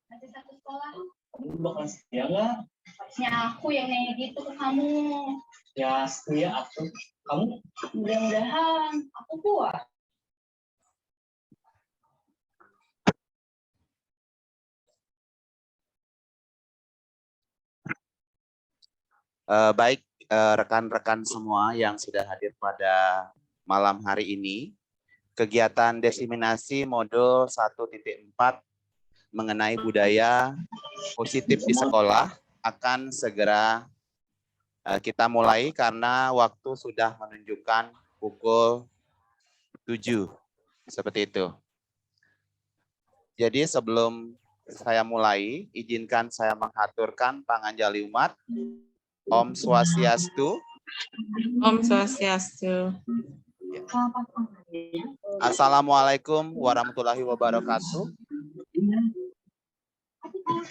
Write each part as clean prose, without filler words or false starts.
Masih satu sekolah. Kamu bakal setia nggak? Harusnya aku yang nanya gitu ke kamu. Ya setia aku. Kamu? Mudah-mudahan aku kuat. Baik, rekan-rekan semua yang sudah hadir pada malam hari ini, kegiatan diseminasi modul 1.4 mengenai budaya positif di sekolah akan segera kita mulai karena waktu sudah menunjukkan pukul 7, seperti itu. Jadi sebelum saya mulai, izinkan saya mengaturkan panganjali umat. Om Swastiastu. Om Swastiastu. Assalamualaikum warahmatullahi wabarakatuh.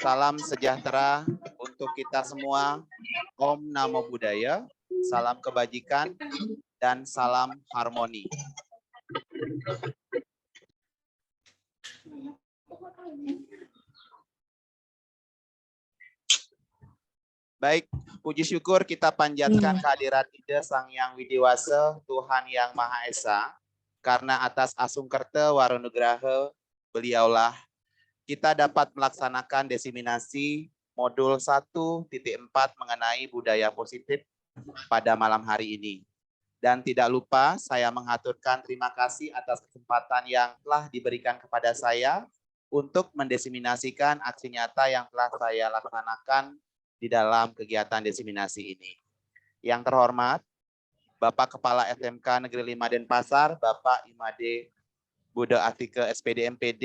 Salam sejahtera untuk kita semua. Om Namo Buddhaya. Salam kebajikan dan salam harmoni. Baik, puji syukur kita panjatkan kehadirat Ida Sang Yang Widiwasa, Tuhan Yang Maha Esa, karena atas asungkerta warunugraha beliaulah kita dapat melaksanakan diseminasi modul 1.4 mengenai budaya positif pada malam hari ini. Dan tidak lupa saya mengaturkan terima kasih atas kesempatan yang telah diberikan kepada saya untuk mendiseminasikan aksi nyata yang telah saya laksanakan di dalam kegiatan diseminasi ini. Yang terhormat, Bapak Kepala SMK Negeri 5 Denpasar, Bapak Imade Buddha Atike SPD MPD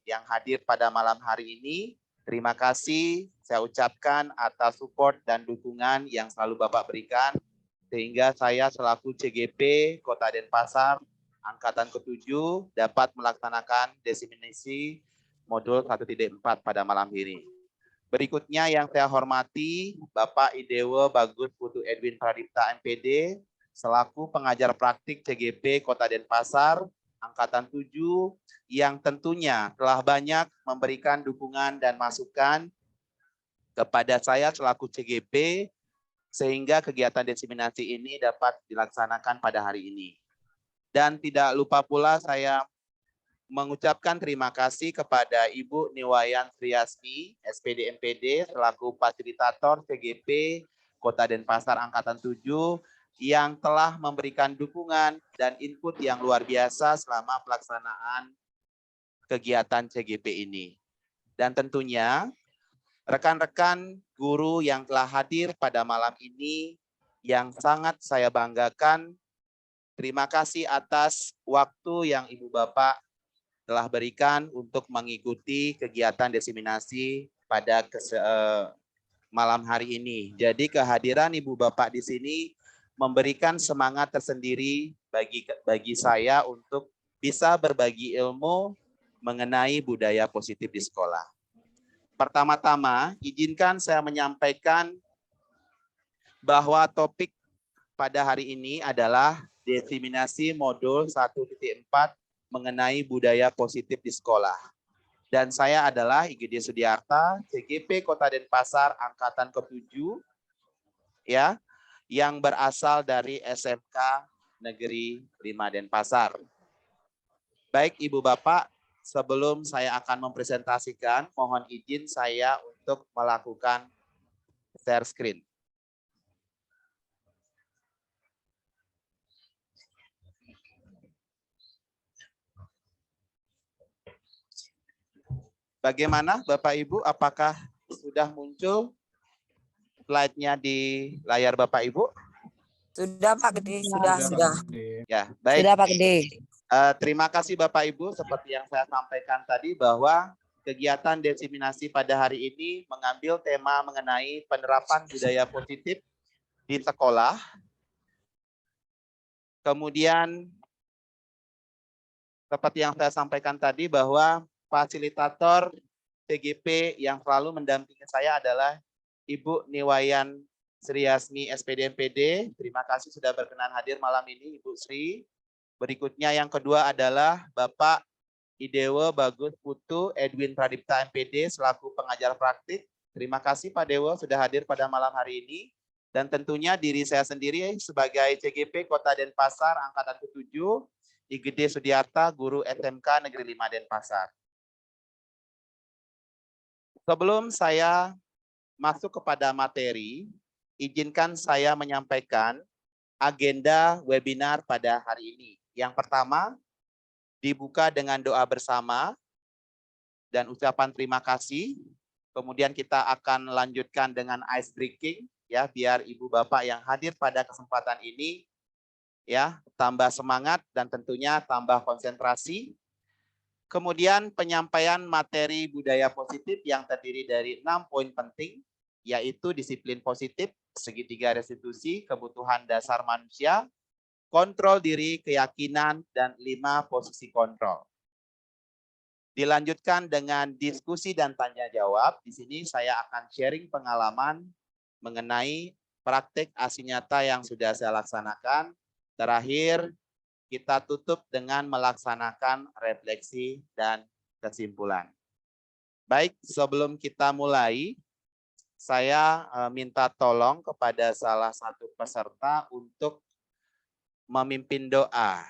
yang hadir pada malam hari ini. Terima kasih saya ucapkan atas support dan dukungan yang selalu Bapak berikan, sehingga saya selaku CGP Kota Denpasar Angkatan ke-7 dapat melaksanakan diseminasi modul 1.4 pada malam ini. Berikutnya yang saya hormati Bapak Idewo Bagus Putu Edwin Pradipta MPD selaku pengajar praktik CGP Kota Denpasar Angkatan 7 yang tentunya telah banyak memberikan dukungan dan masukan kepada saya selaku CGP sehingga kegiatan diseminasi ini dapat dilaksanakan pada hari ini. Dan tidak lupa pula saya mengucapkan terima kasih kepada Ibu Niwayan Sriasmi, SPD MPD, selaku fasilitator CGP Kota Denpasar Angkatan 7, yang telah memberikan dukungan dan input yang luar biasa selama pelaksanaan kegiatan CGP ini. Dan tentunya rekan-rekan guru yang telah hadir pada malam ini yang sangat saya banggakan, terima kasih atas waktu yang Ibu Bapak telah berikan untuk mengikuti kegiatan diseminasi pada malam hari ini. Jadi kehadiran Ibu Bapak di sini memberikan semangat tersendiri bagi saya untuk bisa berbagi ilmu mengenai budaya positif di sekolah. Pertama-tama, izinkan saya menyampaikan bahwa topik pada hari ini adalah diseminasi modul 1.4 mengenai budaya positif di sekolah. Dan saya adalah IGD Sudiarta, CGP Kota Denpasar Angkatan ke-7, ya, yang berasal dari SMK Negeri 5 Denpasar. Baik Ibu Bapak, sebelum saya akan mempresentasikan, mohon izin saya untuk melakukan share screen. Bagaimana Bapak Ibu, apakah sudah muncul slide-nya di layar Bapak Ibu? Sudah Pak Gede, sudah. Ya, baik. Sudah Pak Gede. Terima kasih Bapak Ibu, seperti yang saya sampaikan tadi bahwa kegiatan diseminasi pada hari ini mengambil tema mengenai penerapan budaya positif di sekolah. Kemudian seperti yang saya sampaikan tadi bahwa fasilitator CGP yang selalu mendampingi saya adalah Ibu Niwayan Sriasmi SPD MPD. Terima kasih sudah berkenan hadir malam ini Ibu Sri. Berikutnya yang kedua adalah Bapak Idewo Bagus Putu Edwin Pradipta MPD selaku pengajar praktik. Terima kasih Pak Dewo sudah hadir pada malam hari ini. Dan tentunya diri saya sendiri sebagai CGP Kota Denpasar Angkatan ke-7, Igede Sudiarta, Guru SMK Negeri 5 Denpasar. Sebelum saya masuk kepada materi, izinkan saya menyampaikan agenda webinar pada hari ini. Yang pertama, dibuka dengan doa bersama dan ucapan terima kasih. Kemudian kita akan lanjutkan dengan ice breaking, ya, biar ibu bapak yang hadir pada kesempatan ini ya tambah semangat dan tentunya tambah konsentrasi. Kemudian penyampaian materi budaya positif yang terdiri dari 6 poin penting, yaitu disiplin positif, segitiga restitusi, kebutuhan dasar manusia, kontrol diri, keyakinan, dan 5 posisi kontrol. Dilanjutkan dengan diskusi dan tanya jawab. Di sini saya akan sharing pengalaman mengenai praktek aksi nyata yang sudah saya laksanakan. Terakhir, kita tutup dengan melaksanakan refleksi dan kesimpulan. Baik, sebelum kita mulai, saya minta tolong kepada salah satu peserta untuk memimpin doa.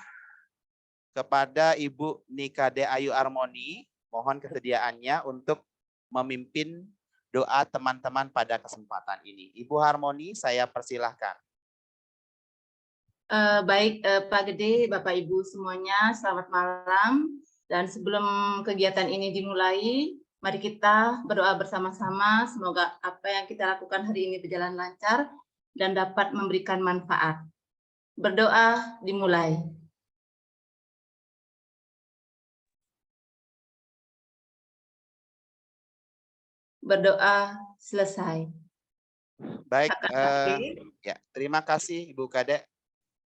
Kepada Ibu Nikade Ayu Armoni, mohon kesediaannya untuk memimpin doa teman-teman pada kesempatan ini. Ibu Harmoni, saya persilahkan. Baik, Pak Gede, Bapak Ibu semuanya, selamat malam. Dan sebelum kegiatan ini dimulai, mari kita berdoa bersama-sama. Semoga apa yang kita lakukan hari ini berjalan lancar dan dapat memberikan manfaat. Berdoa dimulai. Berdoa selesai. Baik, ya, terima kasih Ibu Kade.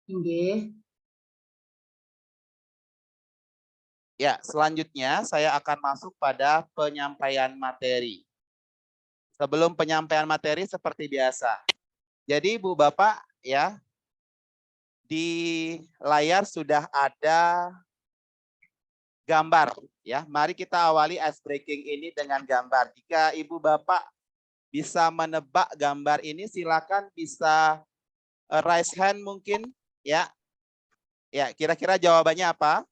Inggih. Ya, selanjutnya saya akan masuk pada penyampaian materi. Sebelum penyampaian materi seperti biasa. Jadi Ibu Bapak ya, di layar sudah ada gambar ya. Mari kita awali ice breaking ini dengan gambar. Jika Ibu Bapak bisa menebak gambar ini, silakan bisa raise hand mungkin ya. Ya, kira-kira jawabannya apa?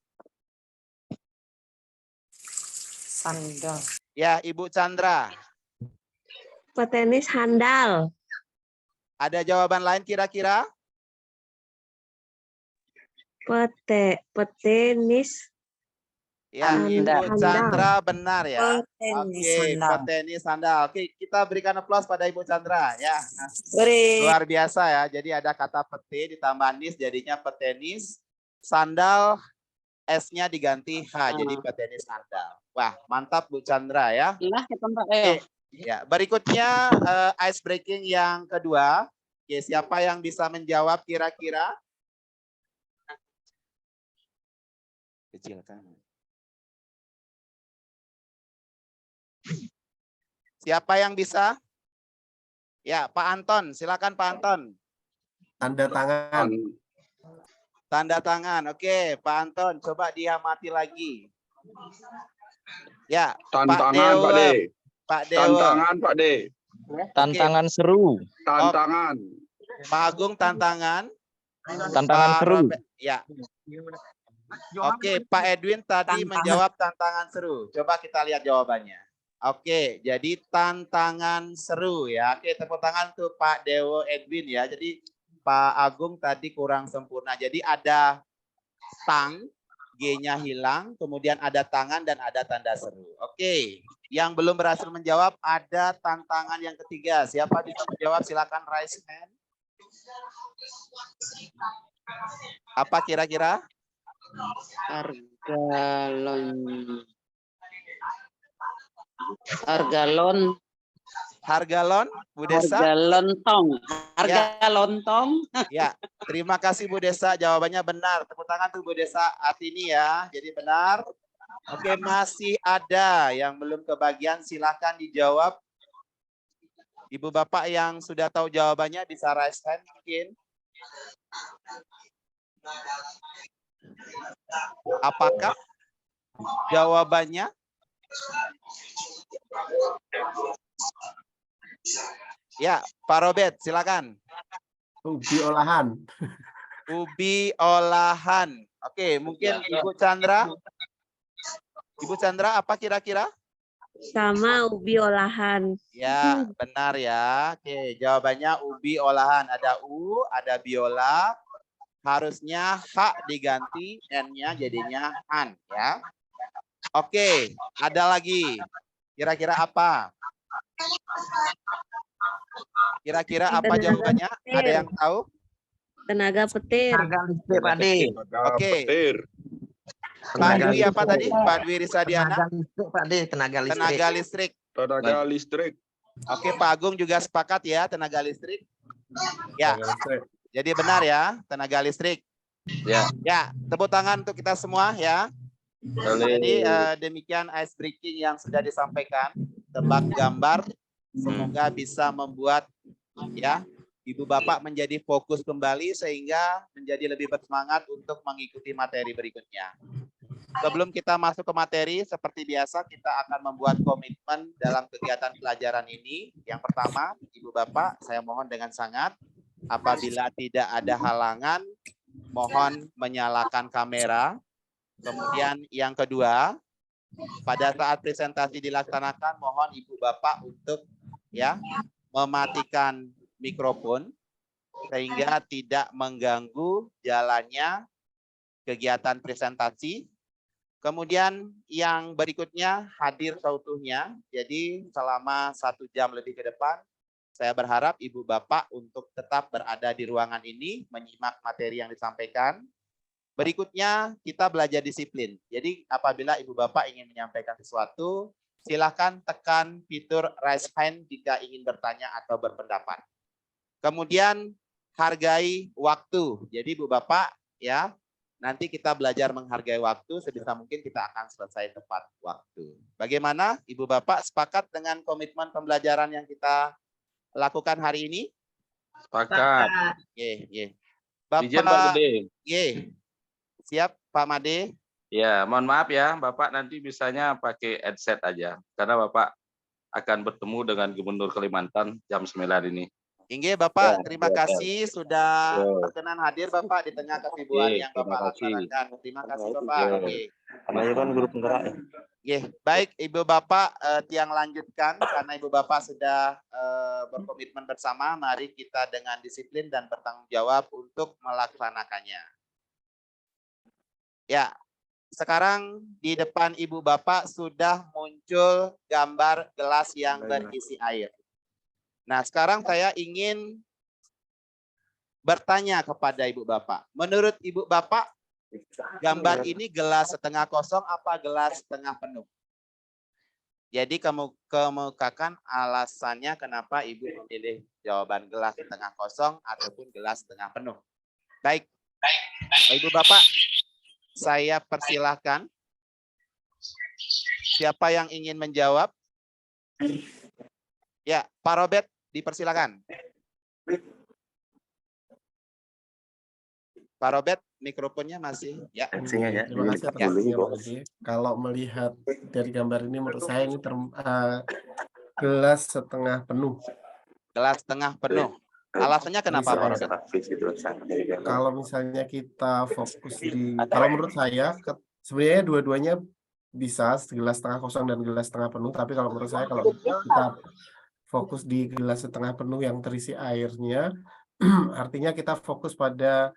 Sandal. Ya, Ibu Chandra. Petenis handal. Ada jawaban lain kira-kira? Petenis. Ya, Ibu Chandra benar ya. Oke, petenis sandal. Oke, kita berikan aplaus pada Ibu Chandra ya. Luar biasa ya. Jadi ada kata pete ditambah nis jadinya petenis. Sandal S-nya diganti H jadi petenis sandal. Wah, mantap Bu Chandra ya. Oke, ya, berikutnya ice breaking yang kedua. Oke, siapa yang bisa menjawab kira-kira? Kecilkan. Siapa yang bisa? Ya, Pak Anton. Silakan Pak Anton. Tanda tangan. Tanda tangan. Oke, Pak Anton. Coba diamati lagi. Ya, Tantangan, Pak Dewa. Pak De. Pak Dewa. Tantangan, Pak De. Tantangan seru. Tantangan. Pak Agung tantangan. Tantangan Pak seru. Robert, ya. Oke, Pak Edwin tadi menjawab tantangan seru. Coba kita lihat jawabannya. Oke, jadi tantangan seru ya. Oke, tepuk tangan tuh Pak Dewo Edwin ya. Jadi Pak Agung tadi kurang sempurna. Jadi ada tang, G-nya hilang, kemudian ada tangan dan ada tanda seru. Oke, yang belum berhasil menjawab ada tantangan yang ketiga. Siapa bisa menjawab? Silakan raise hand. Apa kira-kira? Harga lon, Bu Desa? Harga lontong. Harga Ya. lontong. Ya, terima kasih Bu Desa. Jawabannya benar. Tepuk tangan tuh Bu Desa Atini ya. Jadi benar. Oke, masih ada yang belum kebagian. Silakan dijawab. Ibu Bapak yang sudah tahu jawabannya bisa raise hand mungkin. Apakah Jawabannya? Ya, Pak Robert, silakan. Ubi olahan. Ubi olahan. Oke, mungkin Ibu Chandra. Ibu Chandra, apa kira-kira? Sama ubi olahan. Ya, benar ya. Oke, jawabannya ubi olahan. Ada U, ada biola. Harusnya H diganti, N-nya jadinya an ya. Oke, ada lagi. Kira-kira apa? Kira-kira apa Tenaga jawabannya? petir. Ada yang tahu? Tenaga petir. Tenaga listrik, Pak De. Oke. Pak Tenaga Dwi apa listrik. tadi? Pak Dwi Risadiana? Tenaga listrik, Pak De. Tenaga listrik. Tenaga listrik. Tenaga listrik. Oke, Pak Agung juga sepakat ya, tenaga listrik. Ya, jadi benar ya, tenaga listrik. Ya. Ya, tepuk tangan untuk kita semua ya. Jadi demikian ice breaking yang sudah disampaikan. Tebak gambar, semoga bisa membuat ya Ibu Bapak menjadi fokus kembali sehingga menjadi lebih bersemangat untuk mengikuti materi berikutnya. Sebelum kita masuk ke materi, seperti biasa kita akan membuat komitmen dalam kegiatan pelajaran ini. Yang pertama, Ibu Bapak, saya mohon dengan sangat, apabila tidak ada halangan, mohon menyalakan kamera. Kemudian yang kedua, pada saat presentasi dilaksanakan, mohon Ibu Bapak untuk ya mematikan mikrofon sehingga tidak mengganggu jalannya kegiatan presentasi. Kemudian yang berikutnya hadir seutuhnya. Jadi selama 1 jam lebih ke depan, saya berharap Ibu Bapak untuk tetap berada di ruangan ini, menyimak materi yang disampaikan. Berikutnya kita belajar disiplin. Jadi apabila Ibu Bapak ingin menyampaikan sesuatu, silakan tekan fitur raise hand jika ingin bertanya atau berpendapat. Kemudian hargai waktu. Jadi Ibu Bapak ya, nanti kita belajar menghargai waktu, sebisa mungkin kita akan selesai tepat waktu. Bagaimana Ibu Bapak sepakat dengan komitmen pembelajaran yang kita lakukan hari ini? Sepakat. Bapak, Izin Pak Gede. Siap Pak Made? Ya, mohon maaf ya, Bapak nanti bisanya pakai headset aja. Karena Bapak akan bertemu dengan Gubernur Kalimantan jam 9 ini. Inge Bapak, Ya, terima ya, kasih sudah ya. berkenan hadir Bapak di tengah kesibukan yang Bapak laksanakan. Terima kasih Bapak. Namanya kan guru penggerak ya. Baik Ibu Bapak, tiang lanjutkan karena Ibu Bapak sudah berkomitmen bersama. Mari kita dengan disiplin dan bertanggung jawab untuk melaksanakannya. Ya, sekarang di depan Ibu Bapak sudah muncul gambar gelas yang berisi air. Nah, sekarang saya ingin bertanya kepada Ibu Bapak. Menurut Ibu Bapak, gambar ini gelas setengah kosong apa gelas setengah penuh? Jadi kemukakan alasannya kenapa Ibu memilih jawaban gelas setengah kosong ataupun gelas setengah penuh. Baik, Ibu Bapak, saya persilahkan. Siapa yang ingin menjawab? Ya, Pak Robert, dipersilakan. Pak Robert, mikrofonnya masih ya. Terima kasih atas jawabannya. Kalau melihat dari gambar ini, menurut saya ini gelas setengah penuh. Gelas setengah penuh. Alasannya kenapa Pak Robert? Kalau misalnya kita fokus di, kalau menurut saya sebenarnya dua-duanya bisa gelas setengah kosong dan gelas setengah penuh. Tapi kalau menurut saya kalau kita fokus di gelas setengah penuh yang terisi airnya, artinya kita fokus pada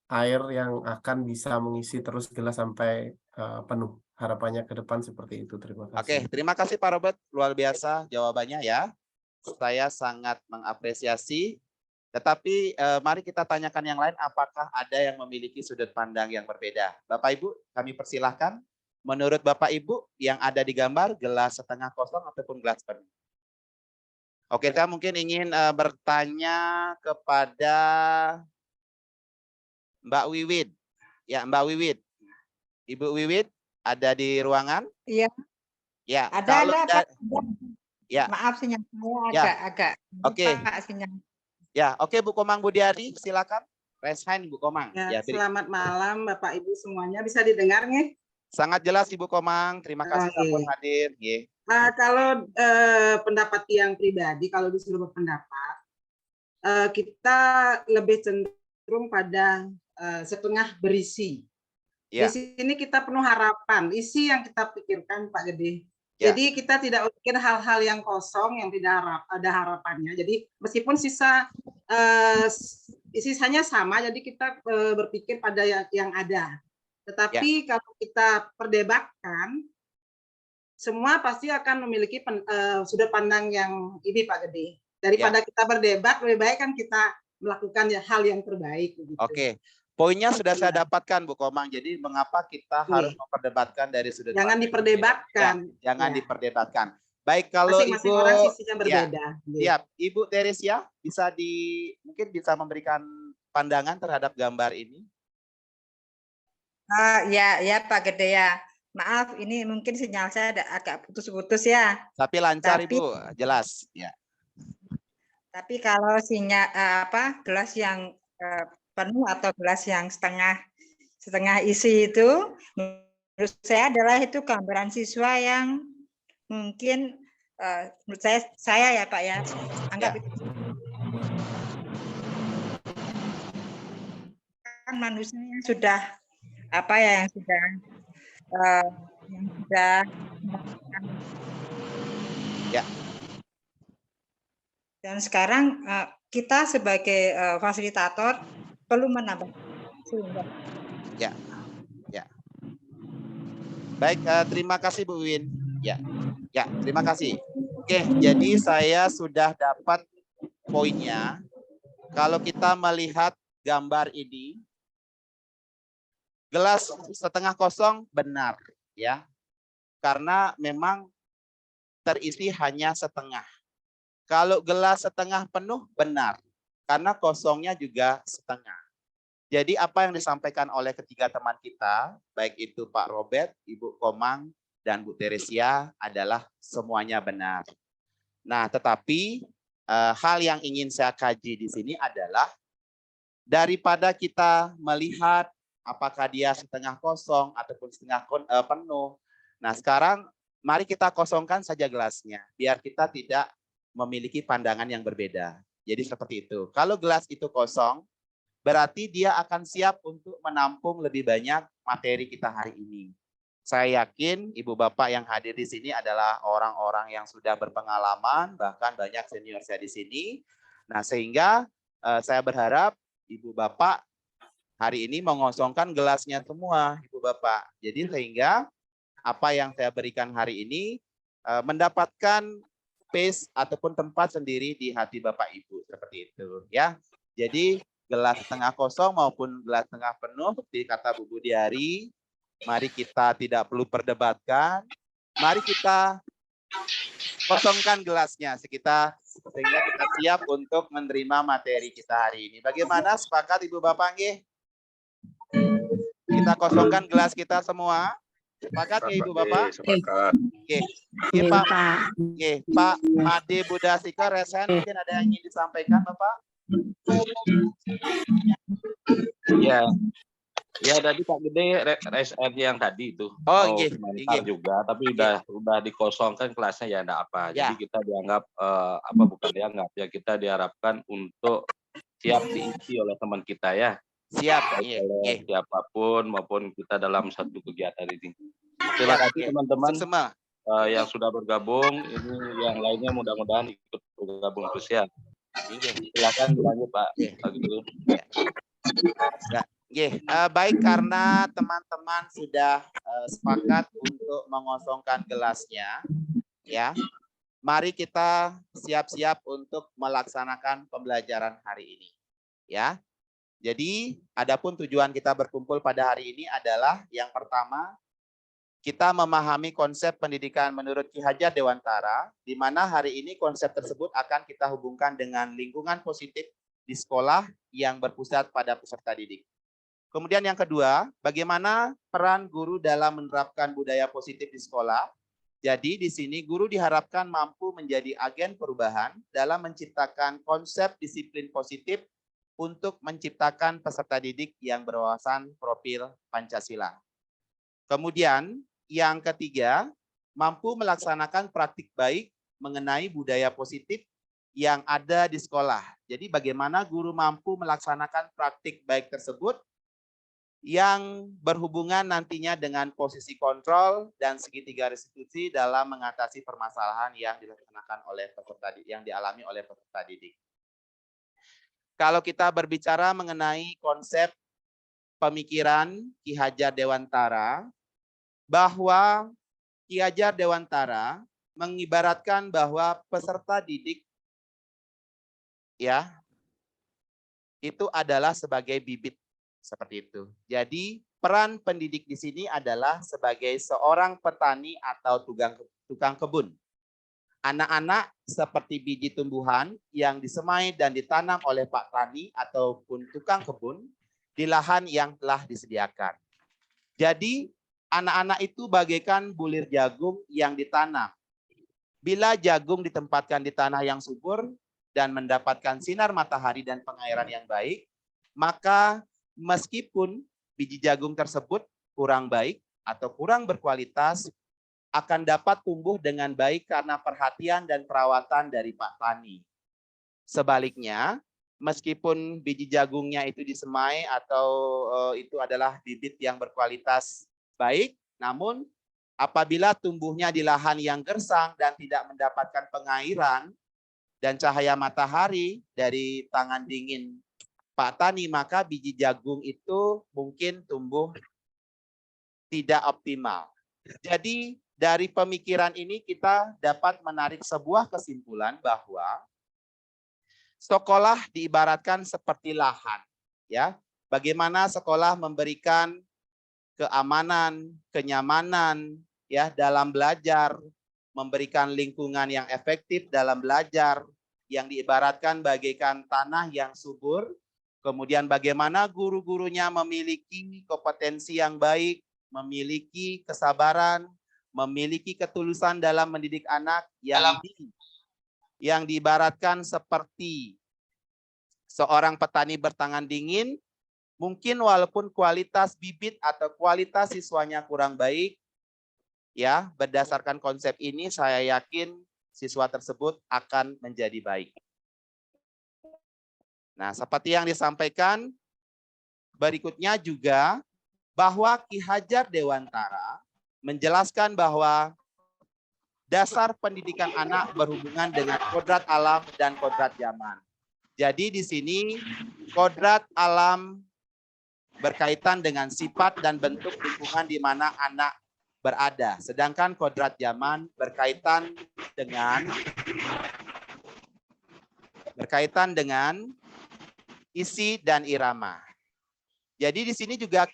air yang akan bisa mengisi terus gelas sampai penuh. Harapannya ke depan seperti itu. Terima kasih. Oke, terima kasih Pak Robert. Luar biasa jawabannya ya. Saya sangat mengapresiasi. Tetapi mari kita tanyakan yang lain, apakah ada yang memiliki sudut pandang yang berbeda? Bapak Ibu, kami persilahkan. Menurut Bapak Ibu yang ada di gambar, gelas setengah kosong ataupun gelas penuh? Oke, saya mungkin ingin bertanya kepada Mbak Wiwid. Ya, Mbak Wiwid. Ibu Wiwid ada di ruangan? Iya. Ya, Ada. Ya. Maaf sinyal saya agak. Oke. Sinyal. Ya, oke Bu Komang Budiari, silakan. Raise hand Bu Komang. Ya, selamat malam Bapak Ibu semuanya. Bisa didengar nih? Sangat jelas Ibu Komang. Terima kasih sampun Oke. hadir. Nggih. Kalau pendapat yang pribadi, kalau disuruh berpendapat, kita lebih cenderung pada setengah berisi. Di Ya. sini kita penuh harapan, isi yang kita pikirkan Pak Gede. Ya. Jadi kita tidak mikir hal-hal yang kosong yang tidak ada harapannya. Jadi meskipun sisanya sama, jadi kita berpikir pada yang ada. Tetapi kalau kita perdebatkan, semua pasti akan memiliki sudut pandang yang ini Pak Gede. Daripada kita berdebat, lebih baik kan kita melakukan hal yang terbaik. Gitu. Oke. Poinnya sudah saya dapatkan Bu Komang. Jadi mengapa kita harus memperdebatkan dari sudut pandang? Jangan diperdebatkan. Ya, jangan diperdebatkan. Baik, kalau masing-masing Ibu orang sisinya berbeda. Siap. Ibu Teresia bisa mungkin bisa memberikan pandangan terhadap gambar ini? Ya Pak Gede ya. Maaf, ini mungkin sinyal saya agak putus-putus ya. Tapi lancar Ibu, jelas. Ya. Tapi kalau gelas yang penuh atau gelas yang setengah isi itu, menurut saya adalah itu gambaran siswa yang mungkin menurut saya ya Pak ya, anggap itu kan manusia yang sudah ya. Dan sekarang kita sebagai fasilitator perlu menambah. Ya. Baik, terima kasih Bu Win. Ya, terima kasih. Oke, jadi saya sudah dapat poinnya. Kalau kita melihat gambar ini, gelas setengah kosong benar, ya, karena memang terisi hanya setengah. Kalau gelas setengah penuh benar, karena kosongnya juga setengah. Jadi apa yang disampaikan oleh ketiga teman kita, baik itu Pak Robert, Ibu Komang, dan Bu Teresia adalah semuanya benar. Nah, tetapi hal yang ingin saya kaji di sini adalah daripada kita melihat apakah dia setengah kosong ataupun setengah penuh. Nah, sekarang mari kita kosongkan saja gelasnya, biar kita tidak memiliki pandangan yang berbeda. Jadi seperti itu. Kalau gelas itu kosong, berarti dia akan siap untuk menampung lebih banyak materi kita hari ini. Saya yakin Ibu Bapak yang hadir di sini adalah orang-orang yang sudah berpengalaman, bahkan banyak senior saya di sini. Nah, sehingga saya berharap Ibu Bapak hari ini mengosongkan gelasnya semua, Ibu Bapak. Jadi sehingga apa yang saya berikan hari ini mendapatkan space ataupun tempat sendiri di hati Bapak Ibu, seperti itu ya. Jadi gelas setengah kosong maupun gelas setengah penuh, seperti kata Bu Budiari, mari kita tidak perlu perdebatkan, mari kita kosongkan gelasnya sehingga kita siap untuk menerima materi kita hari ini. Bagaimana, sepakat Ibu Bapak nggih? Kita kosongkan gelas kita semua. Sepakat ya Ibu Bapak? Sepakat. Oke. Oke, Pak. Oke, Pak Made Budasika Resen, mungkin ada yang ingin disampaikan Bapak? Ya. Ya tadi Pak Gede RSN yang tadi itu. Komentar juga, tapi udah dikosongkan kelasnya ya enggak apa. Jadi kita dianggap bukan dianggap ya, kita diharapkan untuk siap diisi oleh teman kita ya. Siap, oleh siapapun maupun kita dalam satu kegiatan ini. Terima kasih teman-teman yang sudah bergabung. Ini yang lainnya mudah-mudahan ikut bergabung terus ya. Silakan dilanjut Pak. Baik, karena teman-teman sudah sepakat untuk mengosongkan gelasnya, ya. Mari kita siap-siap untuk melaksanakan pembelajaran hari ini, ya. Jadi, adapun tujuan kita berkumpul pada hari ini adalah yang pertama, kita memahami konsep pendidikan menurut Ki Hajar Dewantara, di mana hari ini konsep tersebut akan kita hubungkan dengan lingkungan positif di sekolah yang berpusat pada peserta didik. Kemudian yang kedua, bagaimana peran guru dalam menerapkan budaya positif di sekolah. Jadi di sini guru diharapkan mampu menjadi agen perubahan dalam menciptakan konsep disiplin positif untuk menciptakan peserta didik yang berwawasan profil Pancasila. Kemudian yang ketiga, mampu melaksanakan praktik baik mengenai budaya positif yang ada di sekolah. Jadi bagaimana guru mampu melaksanakan praktik baik tersebut yang berhubungan nantinya dengan posisi kontrol dan segitiga restitusi dalam mengatasi permasalahan yang dilaksanakan oleh peserta didik, yang dialami oleh peserta didik. Kalau kita berbicara mengenai konsep pemikiran Ki Hajar Dewantara, bahwa Ki Hajar Dewantara mengibaratkan bahwa peserta didik ya itu adalah sebagai bibit. Seperti itu. Jadi peran pendidik di sini adalah sebagai seorang petani atau tukang kebun. Anak-anak seperti biji tumbuhan yang disemai dan ditanam oleh Pak Tani ataupun tukang kebun di lahan yang telah disediakan. Jadi anak-anak itu bagaikan bulir jagung yang ditanam. Bila jagung ditempatkan di tanah yang subur dan mendapatkan sinar matahari dan pengairan yang baik, maka meskipun biji jagung tersebut kurang baik atau kurang berkualitas, akan dapat tumbuh dengan baik karena perhatian dan perawatan dari Pak Tani. Sebaliknya, meskipun biji jagungnya itu disemai atau itu adalah bibit yang berkualitas baik, namun apabila tumbuhnya di lahan yang gersang dan tidak mendapatkan pengairan dan cahaya matahari dari tangan dingin Pak Tani, maka biji jagung itu mungkin tumbuh tidak optimal. Jadi dari pemikiran ini kita dapat menarik sebuah kesimpulan bahwa sekolah diibaratkan seperti lahan, ya. Bagaimana sekolah memberikan keamanan, kenyamanan, ya, dalam belajar, memberikan lingkungan yang efektif dalam belajar, yang diibaratkan bagaikan tanah yang subur. Kemudian bagaimana guru-gurunya memiliki kompetensi yang baik, memiliki kesabaran, memiliki ketulusan dalam mendidik anak yang diibaratkan seperti seorang petani bertangan dingin, mungkin walaupun kualitas bibit atau kualitas siswanya kurang baik, ya, berdasarkan konsep ini saya yakin siswa tersebut akan menjadi baik. Nah, seperti yang disampaikan berikutnya juga bahwa Ki Hajar Dewantara menjelaskan bahwa dasar pendidikan anak berhubungan dengan kodrat alam dan kodrat zaman. Jadi di sini kodrat alam berkaitan dengan sifat dan bentuk lingkungan di mana anak berada. Sedangkan kodrat zaman berkaitan dengan isi dan irama. Jadi di sini juga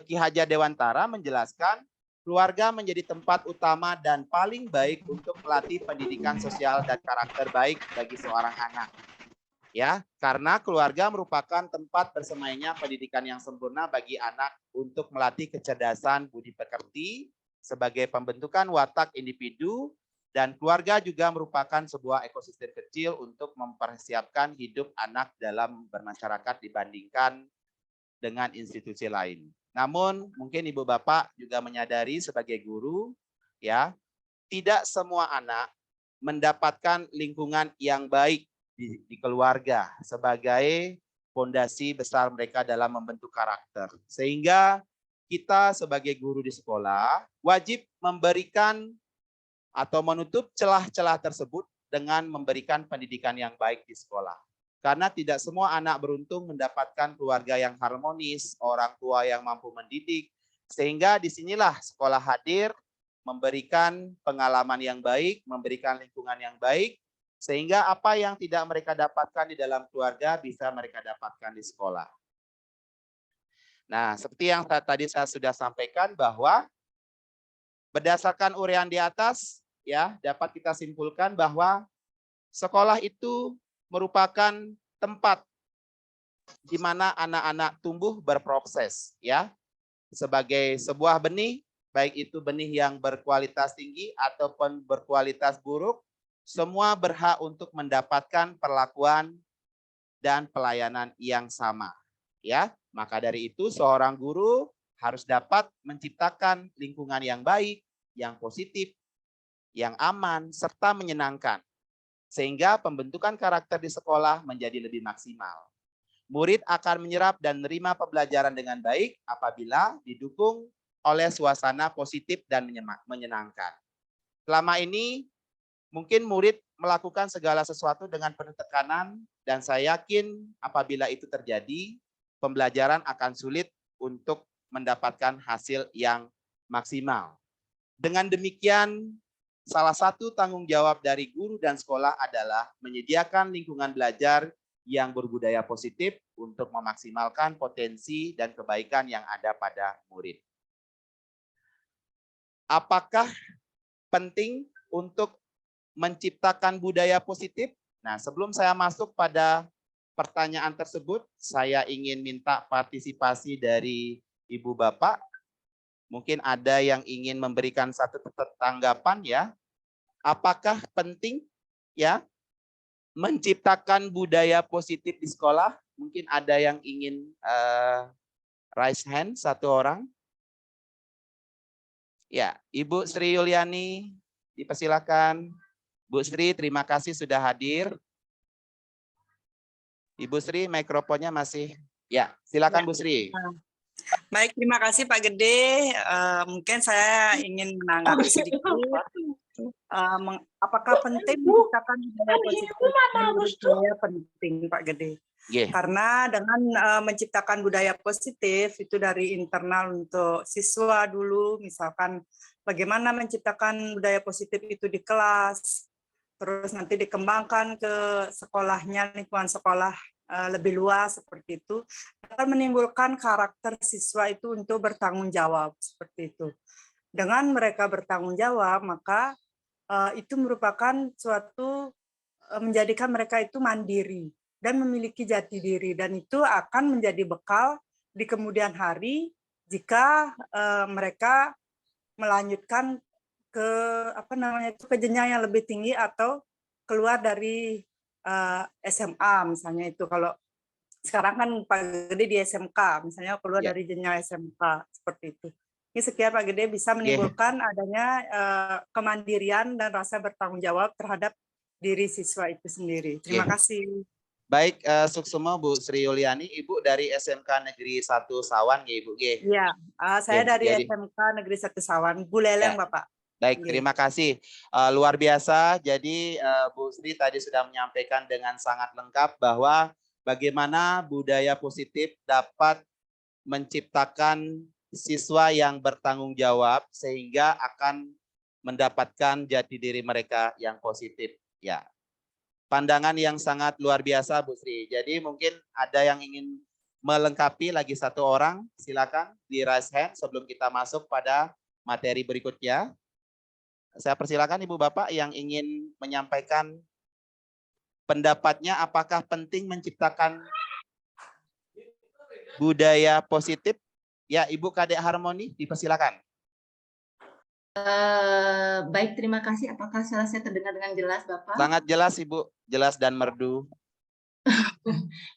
Ki Hajar Dewantara menjelaskan keluarga menjadi tempat utama dan paling baik untuk melatih pendidikan sosial dan karakter baik bagi seorang anak. Ya, karena keluarga merupakan tempat bersemainya pendidikan yang sempurna bagi anak untuk melatih kecerdasan budi pekerti sebagai pembentukan watak individu, dan keluarga juga merupakan sebuah ekosistem kecil untuk mempersiapkan hidup anak dalam bermasyarakat dibandingkan dengan institusi lain. Namun mungkin Ibu Bapak juga menyadari sebagai guru, ya, tidak semua anak mendapatkan lingkungan yang baik di keluarga sebagai fondasi besar mereka dalam membentuk karakter. Sehingga kita sebagai guru di sekolah wajib memberikan atau menutup celah-celah tersebut dengan memberikan pendidikan yang baik di sekolah. Karena tidak semua anak beruntung mendapatkan keluarga yang harmonis, orang tua yang mampu mendidik, sehingga disinilah sekolah hadir, memberikan pengalaman yang baik, memberikan lingkungan yang baik, sehingga apa yang tidak mereka dapatkan di dalam keluarga bisa mereka dapatkan di sekolah. Nah, seperti yang tadi saya sudah sampaikan bahwa berdasarkan uraian di atas, ya, dapat kita simpulkan bahwa sekolah itu merupakan tempat di mana anak-anak tumbuh berproses, ya, sebagai sebuah benih, baik itu benih yang berkualitas tinggi ataupun berkualitas buruk, semua berhak untuk mendapatkan perlakuan dan pelayanan yang sama, ya. Maka dari itu seorang guru harus dapat menciptakan lingkungan yang baik, yang positif, yang aman, serta menyenangkan. Sehingga pembentukan karakter di sekolah menjadi lebih maksimal. Murid akan menyerap dan menerima pembelajaran dengan baik apabila didukung oleh suasana positif dan menyenangkan. Selama ini mungkin murid melakukan segala sesuatu dengan penuh tekanan, dan saya yakin apabila itu terjadi, pembelajaran akan sulit untuk mendapatkan hasil yang maksimal. Dengan demikian, salah satu tanggung jawab dari guru dan sekolah adalah menyediakan lingkungan belajar yang berbudaya positif untuk memaksimalkan potensi dan kebaikan yang ada pada murid. Apakah penting untuk menciptakan budaya positif? Nah, sebelum saya masuk pada pertanyaan tersebut, saya ingin minta partisipasi dari Ibu Bapak. Mungkin ada yang ingin memberikan satu tanggapan ya. Apakah penting ya menciptakan budaya positif di sekolah? Mungkin ada yang ingin raise hand satu orang. Ya, Ibu Sri Yuliani, dipersilakan. Bu Sri, terima kasih sudah hadir. Ibu Sri, mikrofonnya masih. Ya, silakan Bu Sri. Baik, terima kasih Pak Gede. Mungkin saya ingin menanggapi sedikit. Apakah penting menciptakan budaya positif? Menurut saya penting Pak Gede. Karena dengan menciptakan budaya positif itu dari internal untuk siswa dulu, misalkan bagaimana menciptakan budaya positif itu di kelas, terus nanti dikembangkan ke sekolahnya, lingkungan sekolah lebih luas seperti itu, akan menimbulkan karakter siswa itu untuk bertanggung jawab seperti itu. Dengan mereka bertanggung jawab, maka itu merupakan suatu menjadikan mereka itu mandiri dan memiliki jati diri, dan itu akan menjadi bekal di kemudian hari jika mereka melanjutkan ke ke jenjang yang lebih tinggi atau keluar dari SMA misalnya. Itu kalau sekarang kan Pak Gede di SMK misalnya, keluar dari jenjang SMK seperti itu. Ini sekian Pak Gede, bisa menimbulkan adanya kemandirian dan rasa bertanggung jawab terhadap diri siswa itu sendiri. Terima kasih. Baik, Suksumo Bu Sri Yuliani, Ibu dari SMK Negeri 1 Sawan ya Ibu. Iya, saya dari SMK Negeri 1 Sawan, Buleleng Bapak. Baik, terima kasih. Luar biasa. Jadi Bu Sri tadi sudah menyampaikan dengan sangat lengkap bahwa bagaimana budaya positif dapat menciptakan siswa yang bertanggung jawab sehingga akan mendapatkan jati diri mereka yang positif. Ya, pandangan yang sangat luar biasa Bu Sri. Jadi mungkin ada yang ingin melengkapi lagi satu orang, silakan di raise hand sebelum kita masuk pada materi berikutnya. Saya persilakan Ibu Bapak yang ingin menyampaikan pendapatnya, apakah penting menciptakan budaya positif? Ya, Ibu Kadek Harmoni, dipersilakan. Baik, terima kasih. Apakah suara saya terdengar dengan jelas, Bapak? Sangat jelas, Ibu. Jelas dan merdu.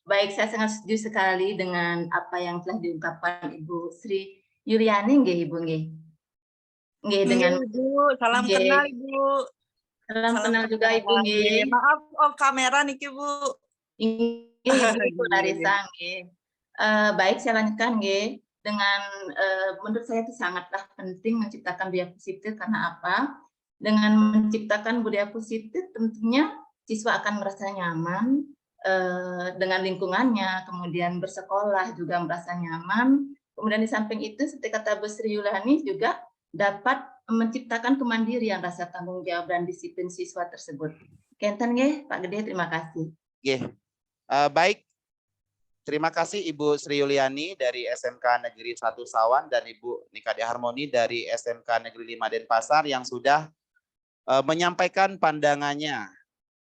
Baik, saya sangat setuju sekali dengan apa yang telah diungkapkan Ibu Sri Yuliani, nggih, Ibu, nggih. Nggih, dengan Ibu, salam kenal Ibu. Salam kenal juga Ibu, nggih. Maaf, kamera niki Bu. Nggih, Ibu Larissa, nggih. Baik, saya lanjutkan, nggih. Dengan menurut saya itu sangatlah penting menciptakan budaya positif. Karena apa? Dengan menciptakan budaya positif tentunya siswa akan merasa nyaman dengan lingkungannya, kemudian bersekolah juga merasa nyaman. Kemudian di samping itu, seperti kata Bu Sri Yuliani, juga dapat menciptakan kemandirian, rasa tanggung jawab dan disiplin siswa tersebut. Kenten nggih, Pak Gede, terima kasih. Nggih. Baik. Terima kasih Ibu Sri Yuliani dari SMK Negeri 1 Sawan dan Ibu Nikade Harmoni dari SMK Negeri 5 Denpasar yang sudah menyampaikan pandangannya.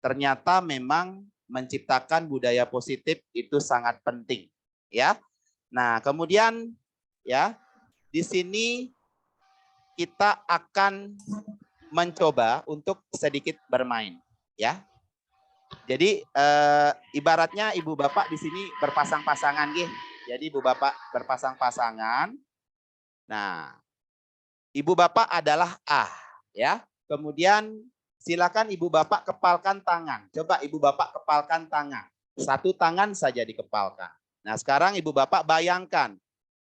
Ternyata memang menciptakan budaya positif itu sangat penting, ya. Nah, kemudian ya, di sini kita akan mencoba untuk sedikit bermain, ya. Jadi ibaratnya Ibu Bapak di sini berpasang-pasangan, gitu. Jadi Ibu Bapak berpasang-pasangan. Nah, Ibu Bapak adalah A, ya. Kemudian silakan Ibu Bapak kepalkan tangan. Coba Ibu Bapak kepalkan tangan. Satu tangan saja dikepalkan. Nah, sekarang Ibu Bapak bayangkan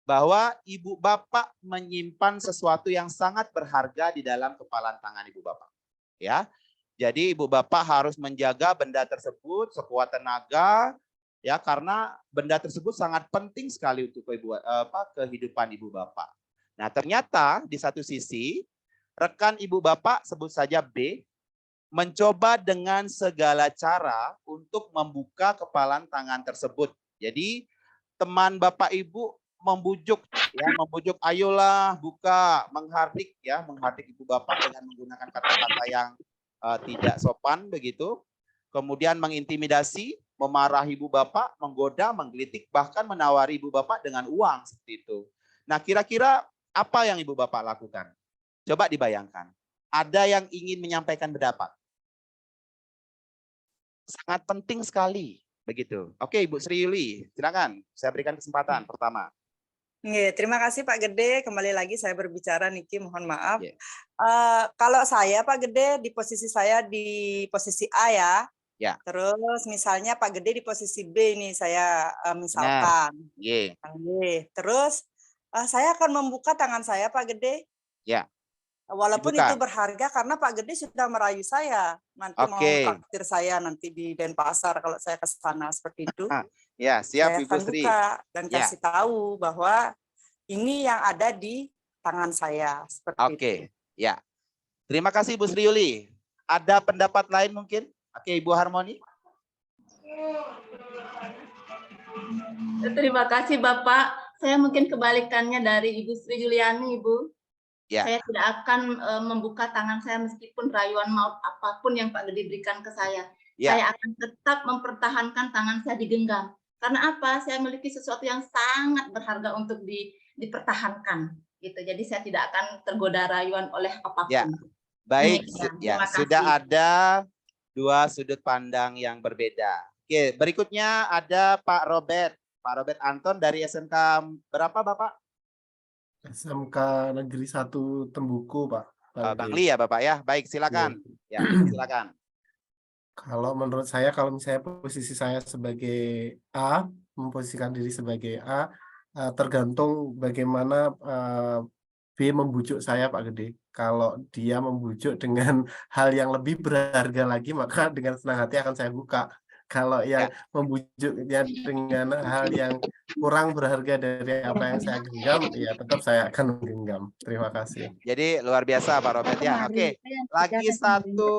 bahwa Ibu Bapak menyimpan sesuatu yang sangat berharga di dalam kepalan tangan Ibu Bapak. Ya. Jadi Ibu Bapak harus menjaga benda tersebut sekuat tenaga, ya, karena benda tersebut sangat penting sekali untuk kehidupan Ibu Bapak. Nah, ternyata di satu sisi rekan Ibu Bapak, sebut saja B, mencoba dengan segala cara untuk membuka kepalan tangan tersebut. Jadi teman Bapak Ibu membujuk, ya, membujuk, ayolah buka, menghardik, ya, menghardik Ibu Bapak dengan menggunakan kata-kata yang tidak sopan begitu. Kemudian mengintimidasi, memarahi Ibu Bapak, menggoda, menggelitik, bahkan menawari Ibu Bapak dengan uang seperti itu. Nah, kira-kira apa yang Ibu Bapak lakukan? Coba dibayangkan. Ada yang ingin menyampaikan pendapat. Sangat penting sekali begitu. Oke, Ibu Sri Yuli, silakan. Saya berikan kesempatan pertama. Terima kasih Pak Gede. Kembali lagi saya berbicara, Niki, mohon maaf. Kalau saya Pak Gede, di posisi saya di posisi A ya. Ya. Terus misalnya Pak Gede di posisi B ini saya misalkan. Terus saya akan membuka tangan saya Pak Gede. Ya. Walaupun itu berharga karena Pak Gede sudah merayu saya. Nanti mau traktir saya nanti di Denpasar kalau saya ke sana seperti itu. Ya, siap saya Ibu akan Sri. buka dan kasih tahu bahwa ini yang ada di tangan saya. Seperti itu. Ya. Terima kasih Ibu Sri Yuli. Ada pendapat lain mungkin? Oke, Ibu Harmoni. Terima kasih Bapak. Saya mungkin kebalikannya dari Ibu Sri Yuliani, Ibu. Ya. Saya tidak akan membuka tangan saya meskipun rayuan maut apapun yang Pak Gede berikan ke saya. Ya. Saya akan tetap mempertahankan tangan saya digenggam. Karena apa? Saya memiliki sesuatu yang sangat berharga untuk dipertahankan. Gitu. Jadi saya tidak akan tergoda rayuan oleh apapun. Ya. Baik, ya, sudah ada dua sudut pandang yang berbeda. Oke, berikutnya ada Pak Robert. Pak Robert Anton dari SMK berapa Bapak? SMK Negeri 1 Tembuku, Pak. Bang Li ya Bapak ya. Baik, silakan. Ya, silakan. Kalau menurut saya, kalau misalnya posisi saya sebagai A, memposisikan diri sebagai A, tergantung bagaimana B membujuk saya, Pak Gede. Kalau dia membujuk dengan hal yang lebih berharga lagi, maka dengan senang hati akan saya buka. Kalau yang membujuknya dengan hal yang kurang berharga dari apa yang saya genggam, ya tetap saya akan menggenggam. Terima kasih. Jadi luar biasa Pak Robert ya. Oke, lagi satu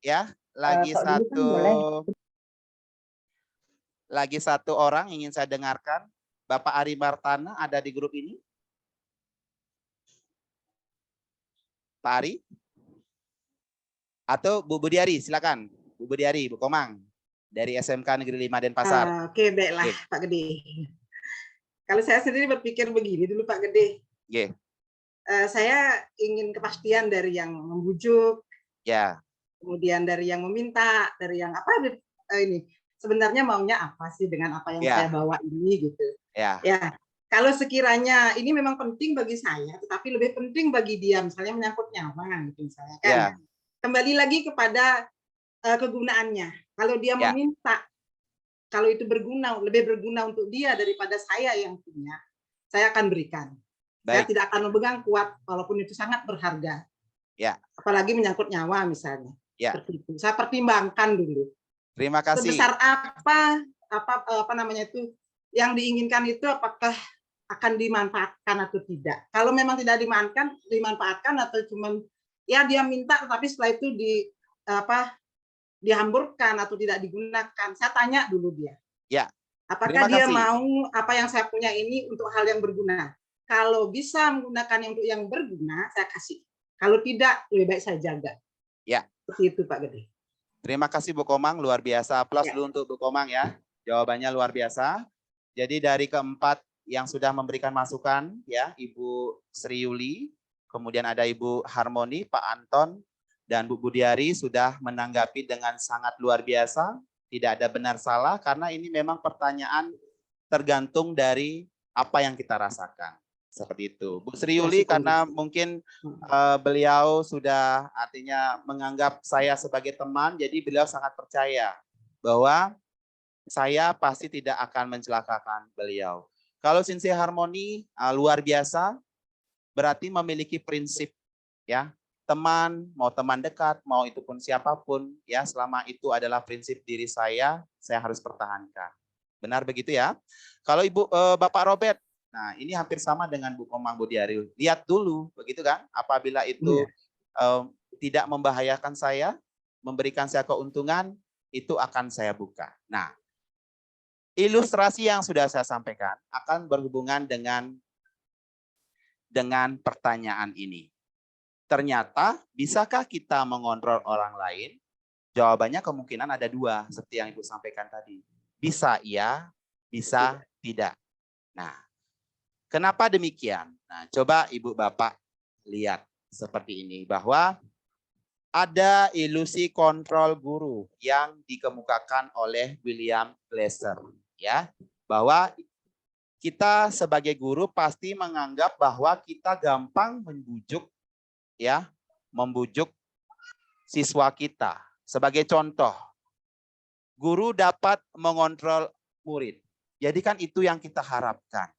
ya, lagi satu orang ingin saya dengarkan. Bapak Ari Martana ada di grup ini? Pak Ari? Atau Bu Budiari, silakan. Bu Budiari, Bu Komang dari SMK Negeri 5 Denpasar. Oke, baiklah Pak Gede. Kalau saya sendiri berpikir begini dulu Pak Gede. Saya ingin kepastian dari yang membujuk. Ya. Kemudian dari yang meminta, dari yang apa ini. Sebenarnya maunya apa sih dengan apa yang saya bawa ini gitu. Ya. Kalau sekiranya ini memang penting bagi saya, tetapi lebih penting bagi dia, misalnya menyangkut nyawa gitu misalnya kan. Kembali lagi kepada kegunaannya. Kalau dia meminta, kalau itu berguna, lebih berguna untuk dia daripada saya yang punya, saya akan berikan. Saya tidak akan memegang kuat, walaupun itu sangat berharga. Apalagi menyangkut nyawa misalnya. Seperti itu. Saya pertimbangkan dulu. Terima kasih. Sebesar apa namanya itu yang diinginkan itu, apakah akan dimanfaatkan atau tidak. Kalau memang tidak dimanfaatkan atau cuman ya dia minta tetapi setelah itu dihamburkan atau tidak digunakan, saya tanya dulu dia. Apakah dia mau apa yang saya punya ini untuk hal yang berguna? Kalau bisa menggunakannya untuk yang berguna, saya kasih. Kalau tidak, lebih baik saya jaga. Seperti itu Pak Gede. Terima kasih Bu Komang, luar biasa. Aplaus dulu untuk Bu Komang ya. Jawabannya luar biasa. Jadi dari keempat yang sudah memberikan masukan ya, Ibu Sri Yuli, kemudian ada Ibu Harmoni, Pak Anton, dan Bu Budiari sudah menanggapi dengan sangat luar biasa. Tidak ada benar salah karena ini memang pertanyaan tergantung dari apa yang kita rasakan. Seperti itu. Bu Sri Yuli, karena mungkin beliau sudah artinya menganggap saya sebagai teman, jadi beliau sangat percaya bahwa saya pasti tidak akan mencelakakan beliau. Kalau Sincere Harmony luar biasa, berarti memiliki prinsip, ya, teman, mau teman dekat, mau itu pun siapapun, ya, selama itu adalah prinsip diri saya harus pertahankan. Benar begitu ya? Kalau Bapak Robert, nah ini hampir sama dengan Bu Komang Budiari. Lihat dulu, begitu kan? Apabila itu tidak membahayakan saya, memberikan saya keuntungan, itu akan saya buka. Nah, ilustrasi yang sudah saya sampaikan akan berhubungan dengan pertanyaan ini. Ternyata, bisakah kita mengontrol orang lain? Jawabannya kemungkinan ada dua, seperti yang Ibu sampaikan tadi. Bisa iya, bisa tidak. Nah, kenapa demikian? Nah, coba Ibu Bapak lihat seperti ini, bahwa ada ilusi kontrol guru yang dikemukakan oleh William Glasser, ya, bahwa kita sebagai guru pasti menganggap bahwa kita gampang membujuk, ya, membujuk siswa kita. Sebagai contoh, guru dapat mengontrol murid. Jadi kan itu yang kita harapkan.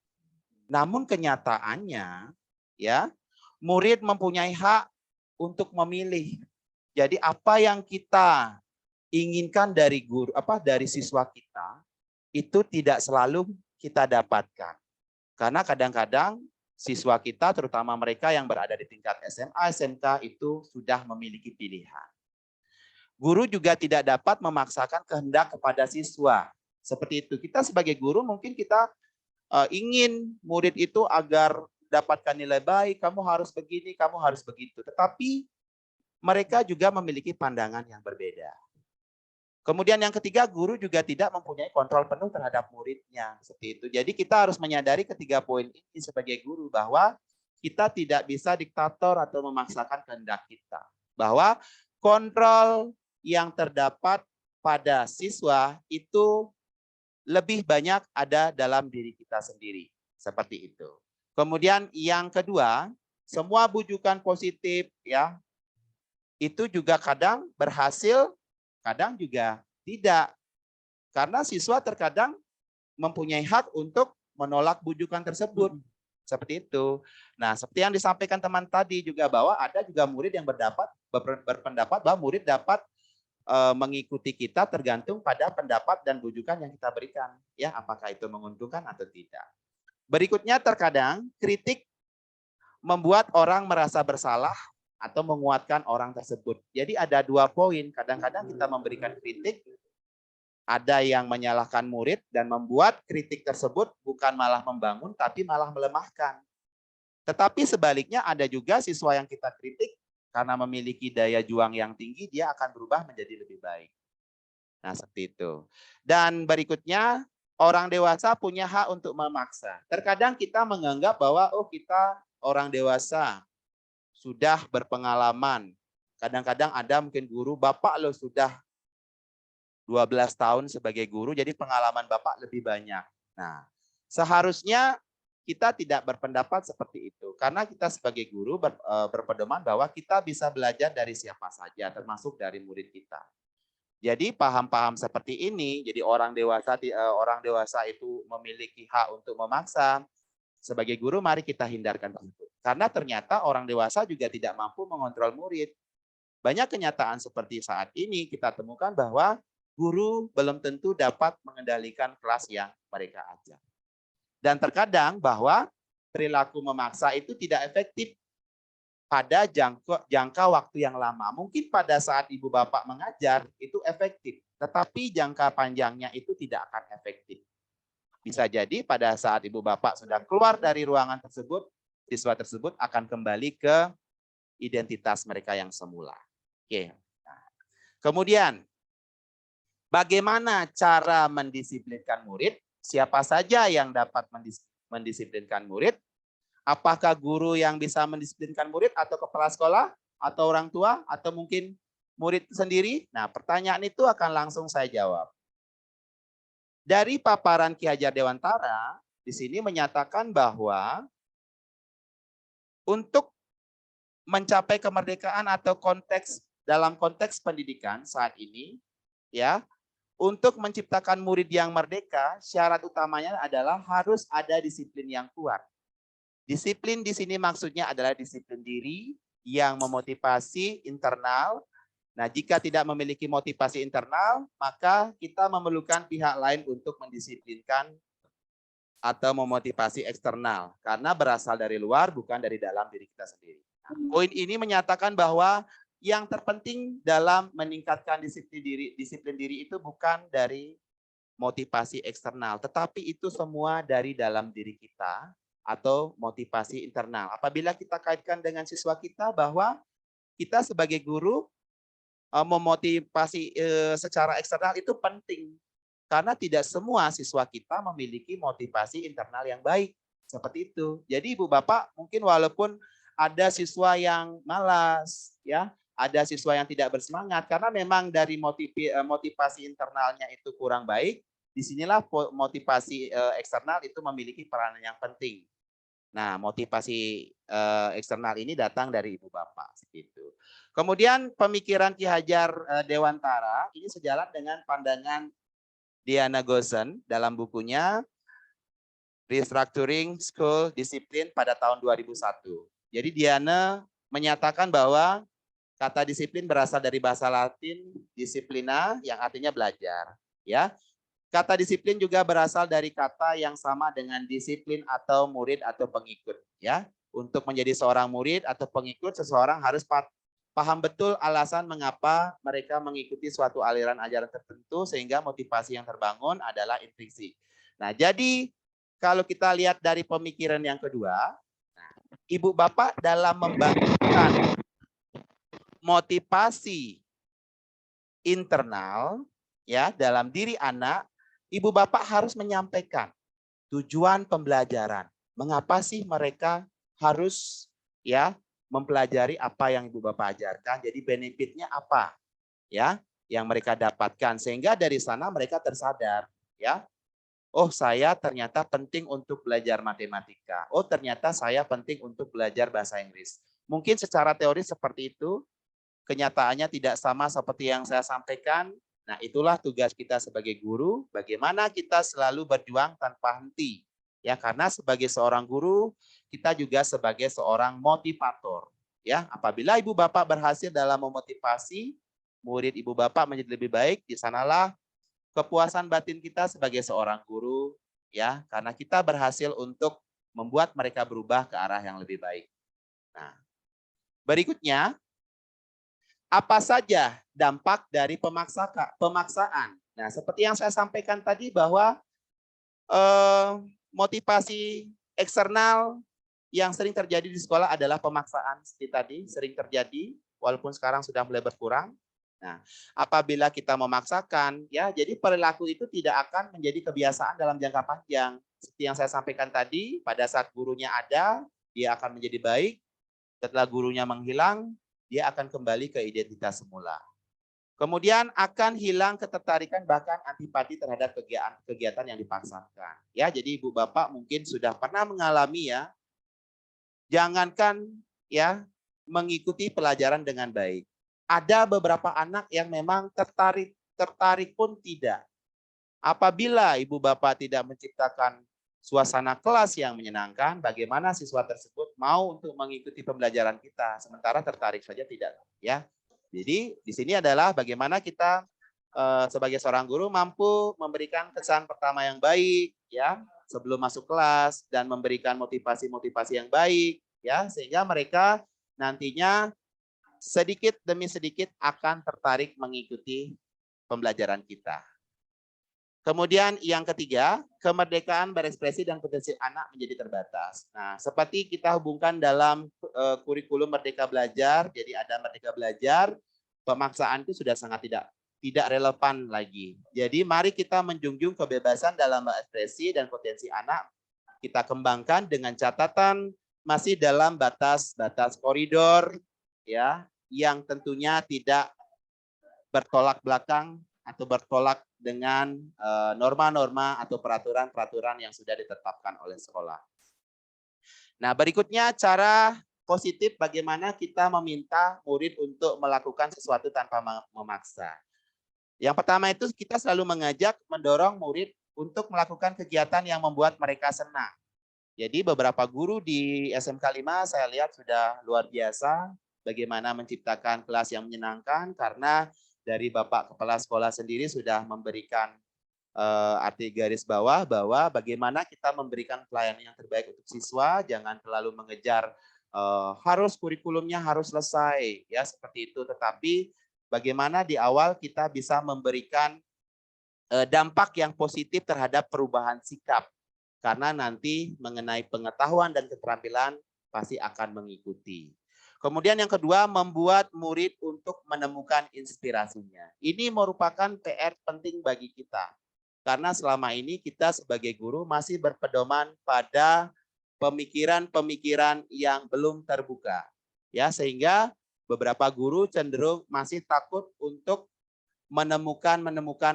Namun kenyataannya, ya, murid mempunyai hak untuk memilih. Jadi apa yang kita inginkan dari guru, dari siswa kita, itu tidak selalu kita dapatkan. Karena kadang-kadang siswa kita, terutama mereka yang berada di tingkat SMA, SMK, itu sudah memiliki pilihan. Guru juga tidak dapat memaksakan kehendak kepada siswa. Seperti itu. Kita sebagai guru mungkin kita ingin murid itu agar dapatkan nilai baik, kamu harus begini, kamu harus begitu. Tetapi mereka juga memiliki pandangan yang berbeda. Kemudian yang ketiga, guru juga tidak mempunyai kontrol penuh terhadap muridnya. Seperti itu. Jadi kita harus menyadari ketiga poin ini sebagai guru, bahwa kita tidak bisa diktator atau memaksakan kehendak kita. Bahwa kontrol yang terdapat pada siswa itu lebih banyak ada dalam diri kita sendiri. Seperti itu. Kemudian yang kedua, semua bujukan positif, ya, itu juga kadang berhasil, kadang juga tidak. Karena siswa terkadang mempunyai hak untuk menolak bujukan tersebut. Seperti itu. Nah, seperti yang disampaikan teman tadi juga, bahwa ada juga murid yang berpendapat bahwa murid dapat mengikuti kita tergantung pada pendapat dan bujukan yang kita berikan. Ya, apakah itu menguntungkan atau tidak. Berikutnya, terkadang kritik membuat orang merasa bersalah atau menguatkan orang tersebut. Jadi ada dua poin. Kadang-kadang kita memberikan kritik, ada yang menyalahkan murid dan membuat kritik tersebut bukan malah membangun, tapi malah melemahkan. Tetapi sebaliknya ada juga siswa yang kita kritik, karena memiliki daya juang yang tinggi, dia akan berubah menjadi lebih baik. Nah, seperti itu. Dan berikutnya, orang dewasa punya hak untuk memaksa. Terkadang kita menganggap bahwa, oh, kita orang dewasa, sudah berpengalaman. Kadang-kadang ada mungkin guru, Bapak lo sudah 12 tahun sebagai guru, jadi pengalaman Bapak lebih banyak. Nah, seharusnya kita tidak berpendapat seperti itu. Karena kita sebagai guru berpedoman bahwa kita bisa belajar dari siapa saja, termasuk dari murid kita. Jadi paham-paham seperti ini, jadi orang dewasa itu memiliki hak untuk memaksa. Sebagai guru, mari kita hindarkan tersebut. Karena ternyata orang dewasa juga tidak mampu mengontrol murid. Banyak kenyataan seperti saat ini kita temukan bahwa guru belum tentu dapat mengendalikan kelas yang mereka ajar. Dan terkadang bahwa perilaku memaksa itu tidak efektif pada jangka waktu yang lama. Mungkin pada saat ibu bapak mengajar itu efektif, tetapi jangka panjangnya itu tidak akan efektif. Bisa jadi pada saat ibu bapak sudah keluar dari ruangan tersebut, siswa tersebut akan kembali ke identitas mereka yang semula. Oke. Nah, kemudian, bagaimana cara mendisiplinkan murid? Siapa saja yang dapat mendisiplinkan murid? Apakah guru yang bisa mendisiplinkan murid, atau kepala sekolah, atau orang tua, atau mungkin murid sendiri? Nah, pertanyaan itu akan langsung saya jawab. Dari paparan Ki Hajar Dewantara, di sini menyatakan bahwa untuk mencapai kemerdekaan atau dalam konteks pendidikan saat ini, ya, untuk menciptakan murid yang merdeka, syarat utamanya adalah harus ada disiplin yang kuat. Disiplin di sini maksudnya adalah disiplin diri yang memotivasi internal. Nah, jika tidak memiliki motivasi internal, maka kita memerlukan pihak lain untuk mendisiplinkan atau memotivasi eksternal. Karena berasal dari luar, bukan dari dalam diri kita sendiri. Nah, poin ini menyatakan bahwa yang terpenting dalam meningkatkan disiplin diri itu bukan dari motivasi eksternal, tetapi itu semua dari dalam diri kita atau motivasi internal. Apabila kita kaitkan dengan siswa kita bahwa kita sebagai guru memotivasi secara eksternal itu penting karena tidak semua siswa kita memiliki motivasi internal yang baik seperti itu. Jadi Ibu Bapak mungkin walaupun ada siswa yang malas, ya, ada siswa yang tidak bersemangat karena memang dari motivasi internalnya itu kurang baik. Disinilah motivasi eksternal itu memiliki peranan yang penting. Nah, motivasi eksternal ini datang dari Ibu Bapak segitu. Kemudian pemikiran Ki Hajar Dewantara ini sejalan dengan pandangan Diana Gosen dalam bukunya Restructuring School Discipline pada tahun 2001. Jadi Diana menyatakan bahwa kata disiplin berasal dari bahasa Latin disciplina yang artinya belajar, ya. Kata disiplin juga berasal dari kata yang sama dengan disiplin atau murid atau pengikut, ya. Untuk menjadi seorang murid atau pengikut, seseorang harus paham betul alasan mengapa mereka mengikuti suatu aliran ajaran tertentu sehingga motivasi yang terbangun adalah intrinsik. Nah, jadi kalau kita lihat dari pemikiran yang kedua, Ibu Bapak dalam membangunkan motivasi internal ya dalam diri anak, Ibu Bapak harus menyampaikan tujuan pembelajaran. Mengapa sih mereka harus ya mempelajari apa yang Ibu Bapak ajarkan? Jadi benefitnya apa ya yang mereka dapatkan sehingga dari sana mereka tersadar ya. Oh, saya ternyata penting untuk belajar matematika. Oh, ternyata saya penting untuk belajar bahasa Inggris. Mungkin secara teori seperti itu, kenyataannya tidak sama seperti yang saya sampaikan. Nah, itulah tugas kita sebagai guru, bagaimana kita selalu berjuang tanpa henti. Ya, karena sebagai seorang guru, kita juga sebagai seorang motivator. Ya, apabila Ibu Bapak berhasil dalam memotivasi murid Ibu Bapak menjadi lebih baik, di sanalah kepuasan batin kita sebagai seorang guru, ya, karena kita berhasil untuk membuat mereka berubah ke arah yang lebih baik. Nah, berikutnya, apa saja dampak dari pemaksaan? Nah, seperti yang saya sampaikan tadi bahwa motivasi eksternal yang sering terjadi di sekolah adalah pemaksaan. Seperti tadi, sering terjadi, walaupun sekarang sudah mulai berkurang. Nah, apabila kita memaksakan, ya, jadi perilaku itu tidak akan menjadi kebiasaan dalam jangka panjang. Seperti yang saya sampaikan tadi, pada saat gurunya ada, dia akan menjadi baik. Setelah gurunya menghilang, dia akan kembali ke identitas semula. Kemudian akan hilang ketertarikan bahkan antipati terhadap kegiatan yang dipaksakan. Ya, jadi Ibu Bapak mungkin sudah pernah mengalami ya, jangankan ya mengikuti pelajaran dengan baik. Ada beberapa anak yang memang tertarik pun tidak. Apabila Ibu Bapak tidak menciptakan suasana kelas yang menyenangkan, bagaimana siswa tersebut mau untuk mengikuti pembelajaran kita, sementara tertarik saja tidak, ya. Jadi di sini adalah bagaimana kita sebagai seorang guru mampu memberikan kesan pertama yang baik, ya, sebelum masuk kelas dan memberikan motivasi-motivasi yang baik, ya, sehingga mereka nantinya sedikit demi sedikit akan tertarik mengikuti pembelajaran kita. Kemudian yang ketiga, kemerdekaan berekspresi dan potensi anak menjadi terbatas. Nah, seperti kita hubungkan dalam kurikulum Merdeka Belajar, jadi ada Merdeka Belajar, pemaksaan itu sudah sangat tidak relevan lagi. Jadi mari kita menjunjung kebebasan dalam berekspresi dan potensi anak. Kita kembangkan dengan catatan masih dalam batas-batas koridor, ya, yang tentunya tidak bertolak belakang atau bertolak dengan norma-norma atau peraturan-peraturan yang sudah ditetapkan oleh sekolah. Nah, berikutnya cara positif bagaimana kita meminta murid untuk melakukan sesuatu tanpa memaksa. Yang pertama itu kita selalu mengajak, mendorong murid untuk melakukan kegiatan yang membuat mereka senang. Jadi beberapa guru di SMK 5 saya lihat sudah luar biasa bagaimana menciptakan kelas yang menyenangkan, karena dari Bapak Kepala Sekolah sendiri sudah memberikan arti garis bawah bahwa bagaimana kita memberikan pelayanan yang terbaik untuk siswa, jangan terlalu mengejar harus kurikulumnya harus selesai ya seperti itu, tetapi bagaimana di awal kita bisa memberikan dampak yang positif terhadap perubahan sikap, karena nanti mengenai pengetahuan dan keterampilan pasti akan mengikuti. Kemudian yang kedua, membuat murid untuk menemukan inspirasinya. Ini merupakan PR penting bagi kita. Karena selama ini kita sebagai guru masih berpedoman pada pemikiran-pemikiran yang belum terbuka. Ya, sehingga beberapa guru cenderung masih takut untuk menemukan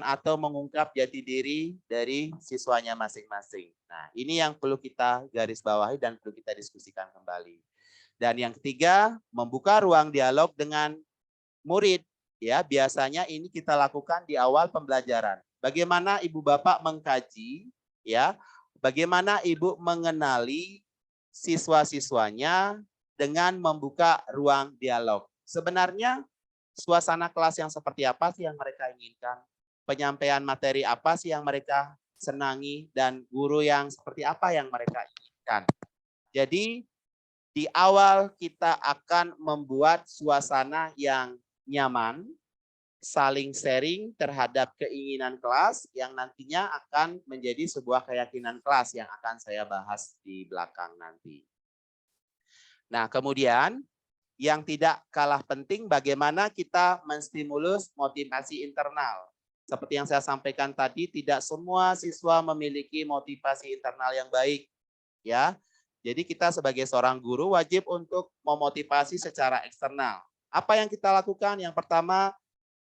atau mengungkap jati diri dari siswanya masing-masing. Nah, ini yang perlu kita garis bawahi dan perlu kita diskusikan kembali. Dan yang ketiga, membuka ruang dialog dengan murid. Ya, biasanya ini kita lakukan di awal pembelajaran. Bagaimana ibu bapak mengkaji, ya, bagaimana ibu mengenali siswa-siswanya dengan membuka ruang dialog. Sebenarnya suasana kelas yang seperti apa sih yang mereka inginkan? Penyampaian materi apa sih yang mereka senangi? Dan guru yang seperti apa yang mereka inginkan? Jadi di awal kita akan membuat suasana yang nyaman, saling sharing terhadap keinginan kelas yang nantinya akan menjadi sebuah keyakinan kelas yang akan saya bahas di belakang nanti. Nah, kemudian yang tidak kalah penting bagaimana kita menstimulus motivasi internal. Seperti yang saya sampaikan tadi, tidak semua siswa memiliki motivasi internal yang baik, ya. Jadi kita sebagai seorang guru wajib untuk memotivasi secara eksternal. Apa yang kita lakukan? Yang pertama,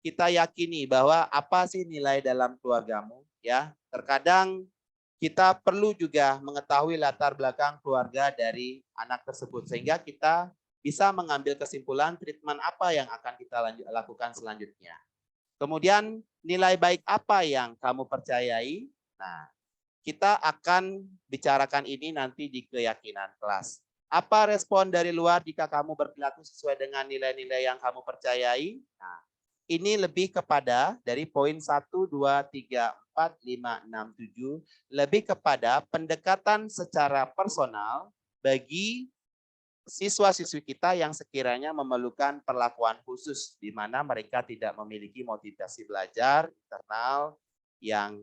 kita yakini bahwa apa sih nilai dalam keluargamu, ya. Terkadang kita perlu juga mengetahui latar belakang keluarga dari anak tersebut sehingga kita bisa mengambil kesimpulan treatment apa yang akan kita lakukan selanjutnya. Kemudian nilai baik apa yang kamu percayai? Nah, kita akan bicarakan ini nanti di keyakinan kelas. Apa respon dari luar jika kamu berperilaku sesuai dengan nilai-nilai yang kamu percayai? Nah, ini lebih kepada dari poin 1, 2, 3, 4, 5, 6, 7. Lebih kepada pendekatan secara personal bagi siswa-siswi kita yang sekiranya memerlukan perlakuan khusus di mana mereka tidak memiliki motivasi belajar internal yang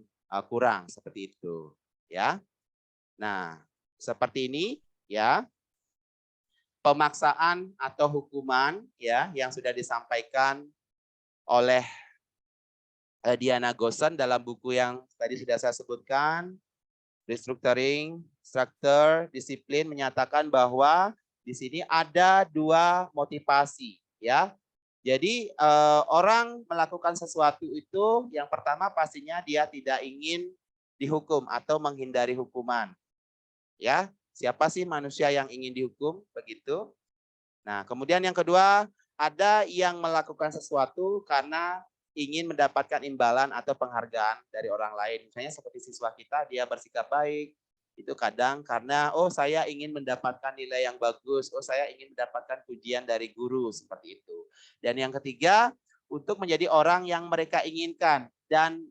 kurang seperti itu, ya. Nah, seperti ini, ya. Pemaksaan atau hukuman, ya, yang sudah disampaikan oleh Diana Gosen dalam buku yang tadi sudah saya sebutkan, Restructuring Structure Disiplin, menyatakan bahwa di sini ada 2 motivasi, ya. Jadi orang melakukan sesuatu itu yang pertama pastinya dia tidak ingin dihukum atau menghindari hukuman. Ya, siapa sih manusia yang ingin dihukum begitu? Nah, kemudian yang kedua, ada yang melakukan sesuatu karena ingin mendapatkan imbalan atau penghargaan dari orang lain. Misalnya seperti siswa kita, dia bersikap baik, itu kadang karena, oh saya ingin mendapatkan nilai yang bagus, oh saya ingin mendapatkan pujian dari guru, seperti itu. Dan yang ketiga, untuk menjadi orang yang mereka inginkan dan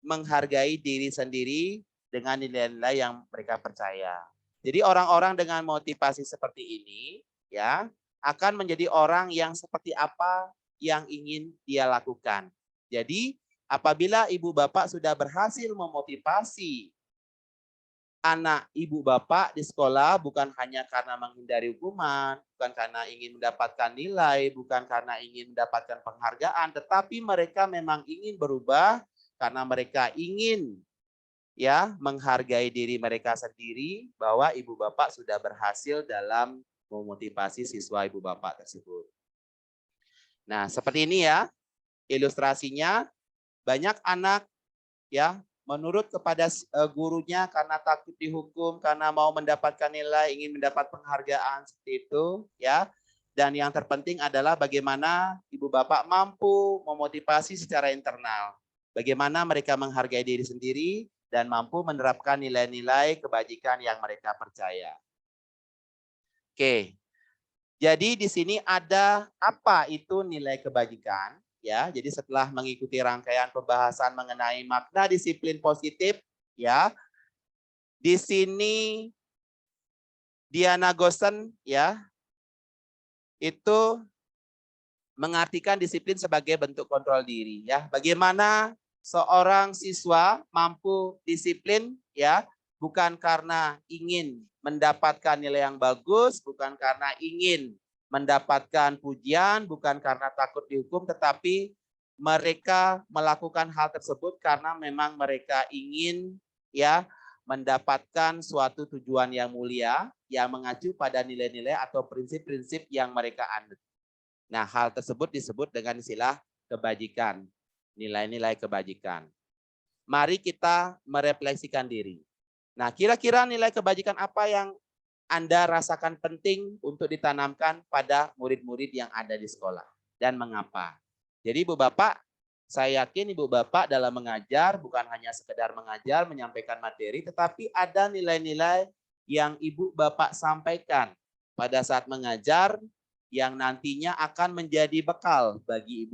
menghargai diri sendiri dengan nilai-nilai yang mereka percaya. Jadi orang-orang dengan motivasi seperti ini, ya, akan menjadi orang yang seperti apa yang ingin dia lakukan. Jadi apabila ibu bapak sudah berhasil memotivasi anak ibu bapak di sekolah bukan hanya karena menghindari hukuman, bukan karena ingin mendapatkan nilai, bukan karena ingin mendapatkan penghargaan, tetapi mereka memang ingin berubah karena mereka ingin, ya, menghargai diri mereka sendiri, bahwa ibu bapak sudah berhasil dalam memotivasi siswa ibu bapak tersebut. Nah, seperti ini ya ilustrasinya. Banyak anak ya menurut kepada gurunya karena takut dihukum, karena mau mendapatkan nilai, ingin mendapat penghargaan seperti itu, ya. Dan yang terpenting adalah bagaimana ibu bapak mampu memotivasi secara internal. Bagaimana mereka menghargai diri sendiri dan mampu menerapkan nilai-nilai kebajikan yang mereka percaya. Oke. Jadi di sini ada apa itu nilai kebajikan, ya. Jadi setelah mengikuti rangkaian pembahasan mengenai makna disiplin positif, ya. Di sini Diana Gosen, ya, itu mengartikan disiplin sebagai bentuk kontrol diri, ya. Bagaimana seorang siswa mampu disiplin, ya, bukan karena ingin mendapatkan nilai yang bagus, bukan karena ingin mendapatkan pujian, bukan karena takut dihukum, tetapi mereka melakukan hal tersebut karena memang mereka ingin, ya, mendapatkan suatu tujuan yang mulia yang mengacu pada nilai-nilai atau prinsip-prinsip yang mereka anut. Nah, hal tersebut disebut dengan istilah kebajikan, nilai-nilai kebajikan. Mari kita merefleksikan diri. Nah, kira-kira nilai kebajikan apa yang Anda rasakan penting untuk ditanamkan pada murid-murid yang ada di sekolah dan mengapa? Jadi Ibu Bapak, saya yakin Ibu Bapak dalam mengajar bukan hanya sekedar mengajar, menyampaikan materi, tetapi ada nilai-nilai yang Ibu Bapak sampaikan pada saat mengajar yang nantinya akan menjadi bekal bagi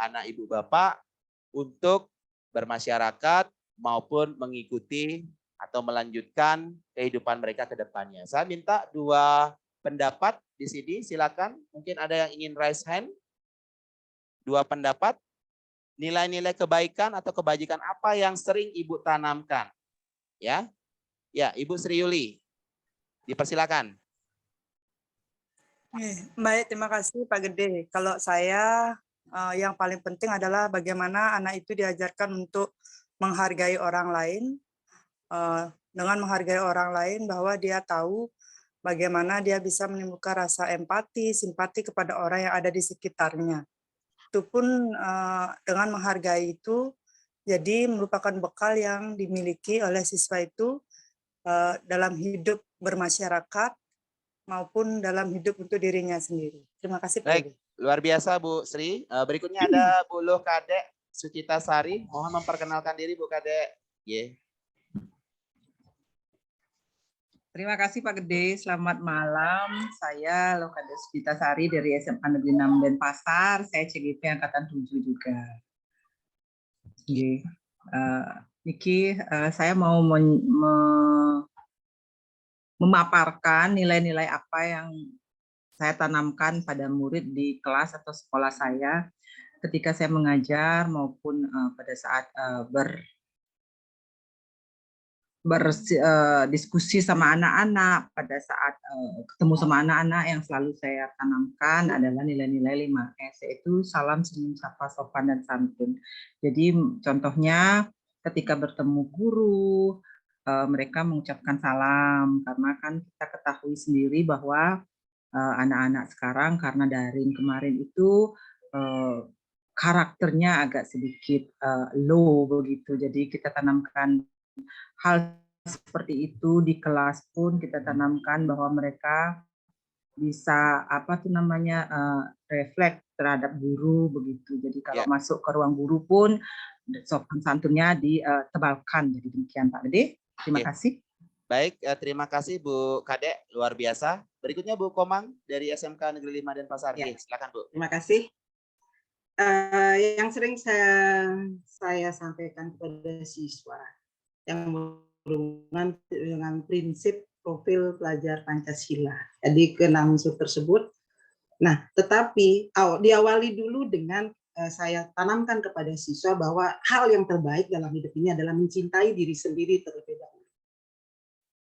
anak Ibu Bapak untuk bermasyarakat maupun mengikuti atau melanjutkan kehidupan mereka ke depannya. Saya minta 2 pendapat di sini, silakan. Mungkin ada yang ingin raise hand. 2 pendapat. Nilai-nilai kebaikan atau kebajikan apa yang sering Ibu tanamkan? Ya, ya, Ibu Sri Yuli, dipersilakan. Baik, terima kasih Pak Gede. Kalau saya yang paling penting adalah bagaimana anak itu diajarkan untuk menghargai orang lain. Dengan menghargai orang lain bahwa dia tahu bagaimana dia bisa menimbulkan rasa empati, simpati kepada orang yang ada di sekitarnya. Itu pun dengan menghargai itu jadi merupakan bekal yang dimiliki oleh siswa itu dalam hidup bermasyarakat maupun dalam hidup untuk dirinya sendiri. Terima kasih. Baik, luar biasa Bu Sri. Berikutnya ada Bu Loh Kadek Sucita Sari. Mohon memperkenalkan diri Bu Kadek. Yeah. Terima kasih Pak Gede, selamat malam. Saya Lokades Sucita Sari dari SMA Negeri 6 Denpasar. Saya CGP Angkatan 7 juga. Niki, saya mau memaparkan nilai-nilai apa yang saya tanamkan pada murid di kelas atau sekolah saya ketika saya mengajar maupun pada saat berdiskusi sama anak-anak, pada saat ketemu sama anak-anak yang selalu saya tanamkan adalah nilai-nilai 5S, yaitu salam, senyum, sapa, sopan, dan santun. Jadi contohnya ketika bertemu guru, mereka mengucapkan salam, karena kan kita ketahui sendiri bahwa anak-anak sekarang karena daring kemarin itu karakternya agak sedikit low begitu, jadi kita tanamkan hal seperti itu di kelas pun kita tanamkan bahwa mereka bisa refleks terhadap guru begitu. Jadi kalau masuk ke ruang guru pun sopan santunnya ditebalkan. Jadi demikian Pak Gede. Terima kasih. Baik, terima kasih Bu Kadek, luar biasa. Berikutnya Bu Komang dari SMK Negeri 5 Denpasar. Silakan Bu. Terima kasih. Yang sering saya sampaikan kepada siswa yang berhubungan dengan prinsip profil pelajar Pancasila. Jadi ke-6 unsur tersebut. Nah, tetapi diawali dulu dengan saya tanamkan kepada siswa bahwa hal yang terbaik dalam hidup ini adalah mencintai diri sendiri terlebih dahulu.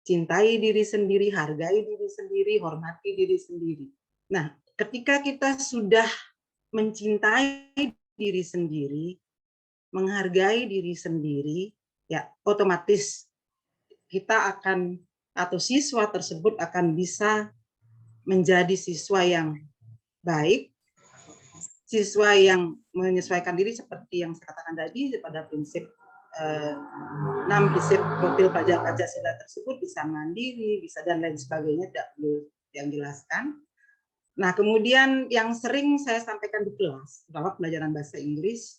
Cintai diri sendiri, hargai diri sendiri, hormati diri sendiri. Nah, ketika kita sudah mencintai diri sendiri, menghargai diri sendiri, ya otomatis kita akan atau siswa tersebut akan bisa menjadi siswa yang baik, siswa yang menyesuaikan diri seperti yang saya katakan tadi pada prinsip fisik profil pelajar Pancasila tersebut bisa mandiri, bisa dan lain sebagainya, tidak perlu yang jelaskan. Nah, kemudian yang sering saya sampaikan di kelas, terutama pelajaran bahasa Inggris,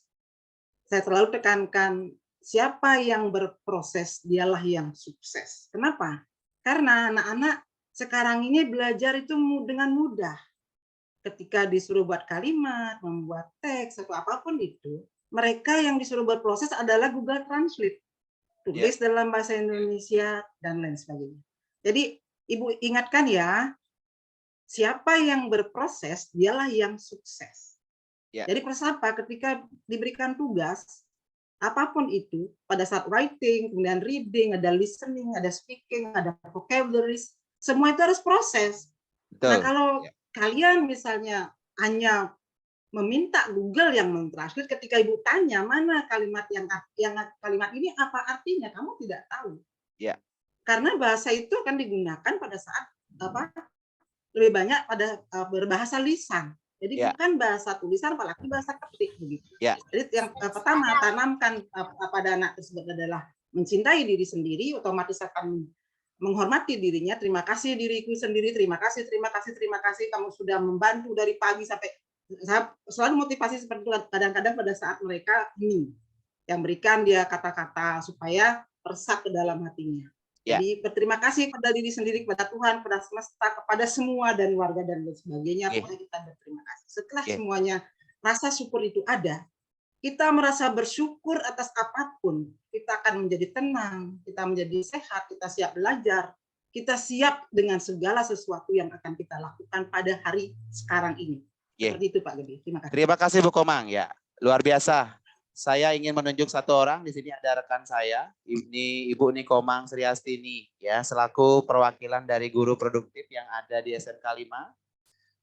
saya selalu tekankan siapa yang berproses, dialah yang sukses. Kenapa? Karena anak-anak sekarang ini belajar itu dengan mudah. Ketika disuruh buat kalimat, membuat teks, atau apapun itu, mereka yang disuruh berproses adalah Google Translate. Tulis dalam bahasa Indonesia, dan lain sebagainya. Jadi, Ibu ingatkan ya, siapa yang berproses, dialah yang sukses. Jadi proses apa? Ketika diberikan tugas, apapun itu, pada saat writing, kemudian reading, ada listening, ada speaking, ada vocabularies, semua itu harus proses. Nah, kalau kalian misalnya hanya meminta Google yang mentranslate, ketika Ibu tanya mana kalimat yang kalimat ini apa artinya, kamu tidak tahu. Karena bahasa itu akan digunakan pada saat lebih banyak pada berbahasa lisan. Jadi bukan bahasa tulisan, apalagi bahasa ketik begitu. Jadi yang pertama tanamkan pada anak tersebut adalah mencintai diri sendiri, otomatis akan menghormati dirinya. Terima kasih diriku sendiri, terima kasih kamu sudah membantu dari pagi sampai. Saya selalu motivasi seperti itu kadang-kadang pada saat mereka ini yang berikan dia kata-kata supaya meresap ke dalam hatinya. Jadi berterima kasih kepada diri sendiri, kepada Tuhan, kepada semesta, kepada semua dan warga dan lain sebagainya. Pokoknya kita berterima kasih. Setelah semuanya rasa syukur itu ada, kita merasa bersyukur atas apapun, kita akan menjadi tenang, kita menjadi sehat, kita siap belajar, kita siap dengan segala sesuatu yang akan kita lakukan pada hari sekarang ini. Seperti itu Pak Gede. Terima kasih. Terima kasih Bu Komang ya. Luar biasa. Saya ingin menunjuk satu orang di sini, ada rekan saya, ini Ibu Nikomang Sriastini ya, selaku perwakilan dari guru produktif yang ada di SMK 5.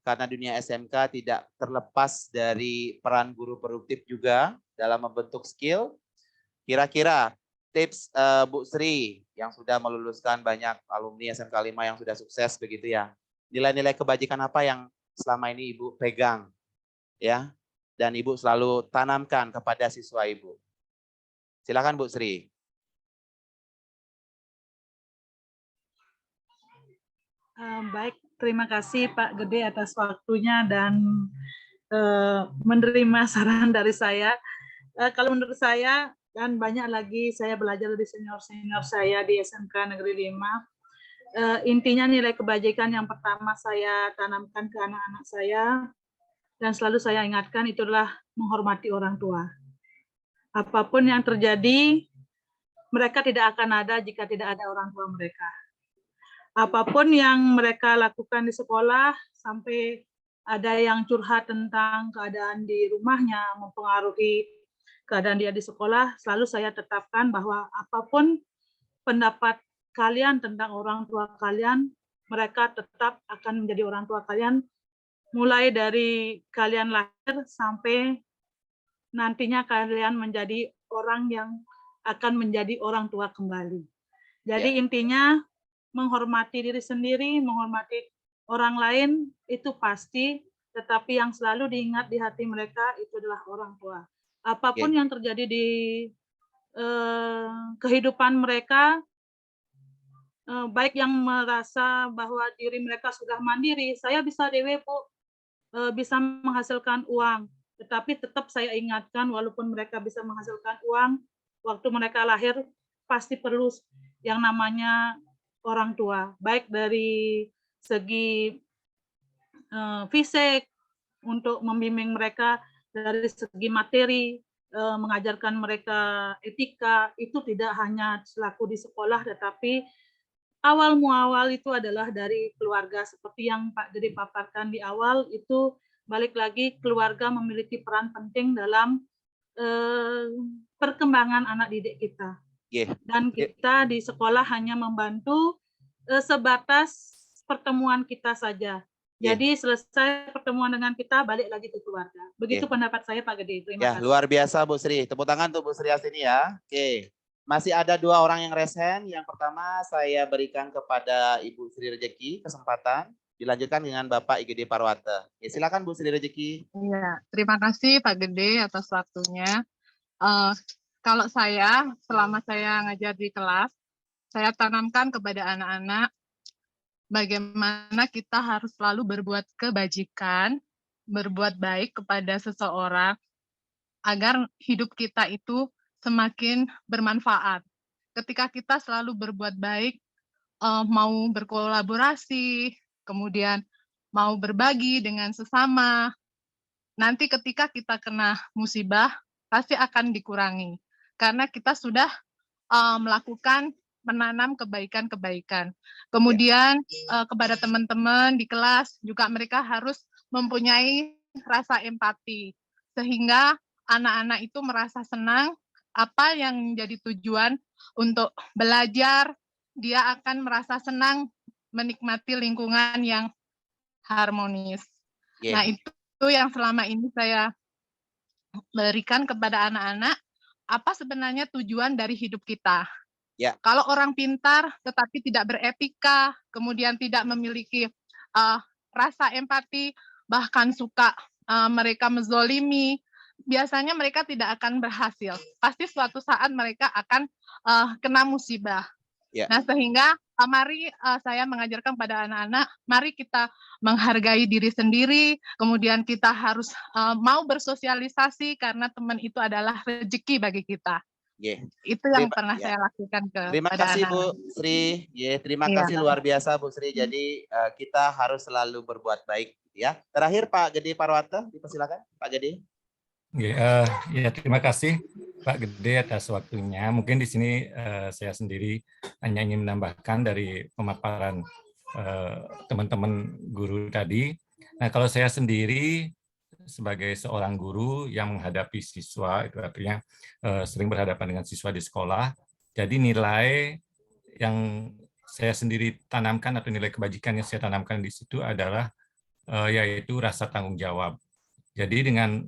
Karena dunia SMK tidak terlepas dari peran guru produktif juga dalam membentuk skill. Kira-kira tips Bu Sri yang sudah meluluskan banyak alumni SMK 5 yang sudah sukses begitu ya. Nilai-nilai kebajikan apa yang selama ini Ibu pegang ya? Dan Ibu selalu tanamkan kepada siswa Ibu. Silakan Bu Sri. Baik, terima kasih Pak Gede atas waktunya dan menerima saran dari saya. Kalau menurut saya, dan banyak lagi saya belajar dari senior-senior saya di SMK Negeri 5. Intinya nilai kebajikan yang pertama saya tanamkan ke anak-anak saya, dan selalu saya ingatkan itulah menghormati orang tua. Apapun yang terjadi, mereka tidak akan ada jika tidak ada orang tua mereka. Apapun yang mereka lakukan di sekolah, sampai ada yang curhat tentang keadaan di rumahnya, mempengaruhi keadaan dia di sekolah, selalu saya tetapkan bahwa apapun pendapat kalian tentang orang tua kalian, mereka tetap akan menjadi orang tua kalian, mulai dari kalian lahir sampai nantinya kalian menjadi orang yang akan menjadi orang tua kembali. Jadi intinya menghormati diri sendiri, menghormati orang lain itu pasti, tetapi yang selalu diingat di hati mereka itu adalah orang tua. Apapun yang terjadi di kehidupan mereka, baik yang merasa bahwa diri mereka sudah mandiri, saya bisa dewe Bu, bisa menghasilkan uang, tetapi tetap saya ingatkan walaupun mereka bisa menghasilkan uang, waktu mereka lahir pasti perlu yang namanya orang tua, baik dari segi fisik untuk membimbing mereka, dari segi materi, mengajarkan mereka etika, itu tidak hanya selaku di sekolah, tetapi awal muawal itu adalah dari keluarga, seperti yang Pak Gede paparkan di awal, itu balik lagi keluarga memiliki peran penting dalam perkembangan anak didik kita. Dan kita di sekolah hanya membantu sebatas pertemuan kita saja. Jadi selesai pertemuan dengan kita, balik lagi ke keluarga. Begitu pendapat saya Pak Gede. Terima kasih. Luar biasa Bu Sri. Tepuk tangan untuk Bu Sri Astini ya. Masih ada 2 orang yang raise hand. Yang pertama saya berikan kepada Ibu Sri Rejeki kesempatan. Dilanjutkan dengan Bapak IGD Parwata. Silakan Bu Sri Rejeki. Iya, terima kasih Pak Gede atas waktunya. kalau saya selama saya ngajar di kelas, saya tanamkan kepada anak-anak bagaimana kita harus selalu berbuat kebajikan, berbuat baik kepada seseorang agar hidup kita itu semakin bermanfaat. Ketika kita selalu berbuat baik, mau berkolaborasi, kemudian mau berbagi dengan sesama, nanti ketika kita kena musibah, pasti akan dikurangi. Karena kita sudah melakukan menanam kebaikan-kebaikan. Kemudian kepada teman-teman di kelas juga mereka harus mempunyai rasa empati sehingga anak-anak itu merasa senang apa yang menjadi tujuan untuk belajar, dia akan merasa senang menikmati lingkungan yang harmonis. Nah, itu yang selama ini saya berikan kepada anak-anak, apa sebenarnya tujuan dari hidup kita. Kalau orang pintar tetapi tidak beretika, kemudian tidak memiliki rasa empati, bahkan suka mereka menzolimi, biasanya mereka tidak akan berhasil. Pasti suatu saat mereka akan kena musibah. Nah, sehingga mari saya mengajarkan pada anak-anak, mari kita menghargai diri sendiri, kemudian kita harus mau bersosialisasi karena teman itu adalah rezeki bagi kita. Itu yang pernah saya lakukan Terima kasih Bu Sri. Terima kasih luar biasa Bu Sri. Jadi kita harus selalu berbuat baik ya. Terakhir Pak Gede Parwata, dipersilakan Pak Gede. Ya, terima kasih Pak Gede atas waktunya. Mungkin di sini saya sendiri hanya ingin menambahkan dari pemaparan teman-teman guru tadi. Nah, kalau saya sendiri sebagai seorang guru yang menghadapi siswa, itu artinya sering berhadapan dengan siswa di sekolah, jadi nilai yang saya sendiri tanamkan atau nilai kebajikan yang saya tanamkan di situ adalah yaitu rasa tanggung jawab. Jadi dengan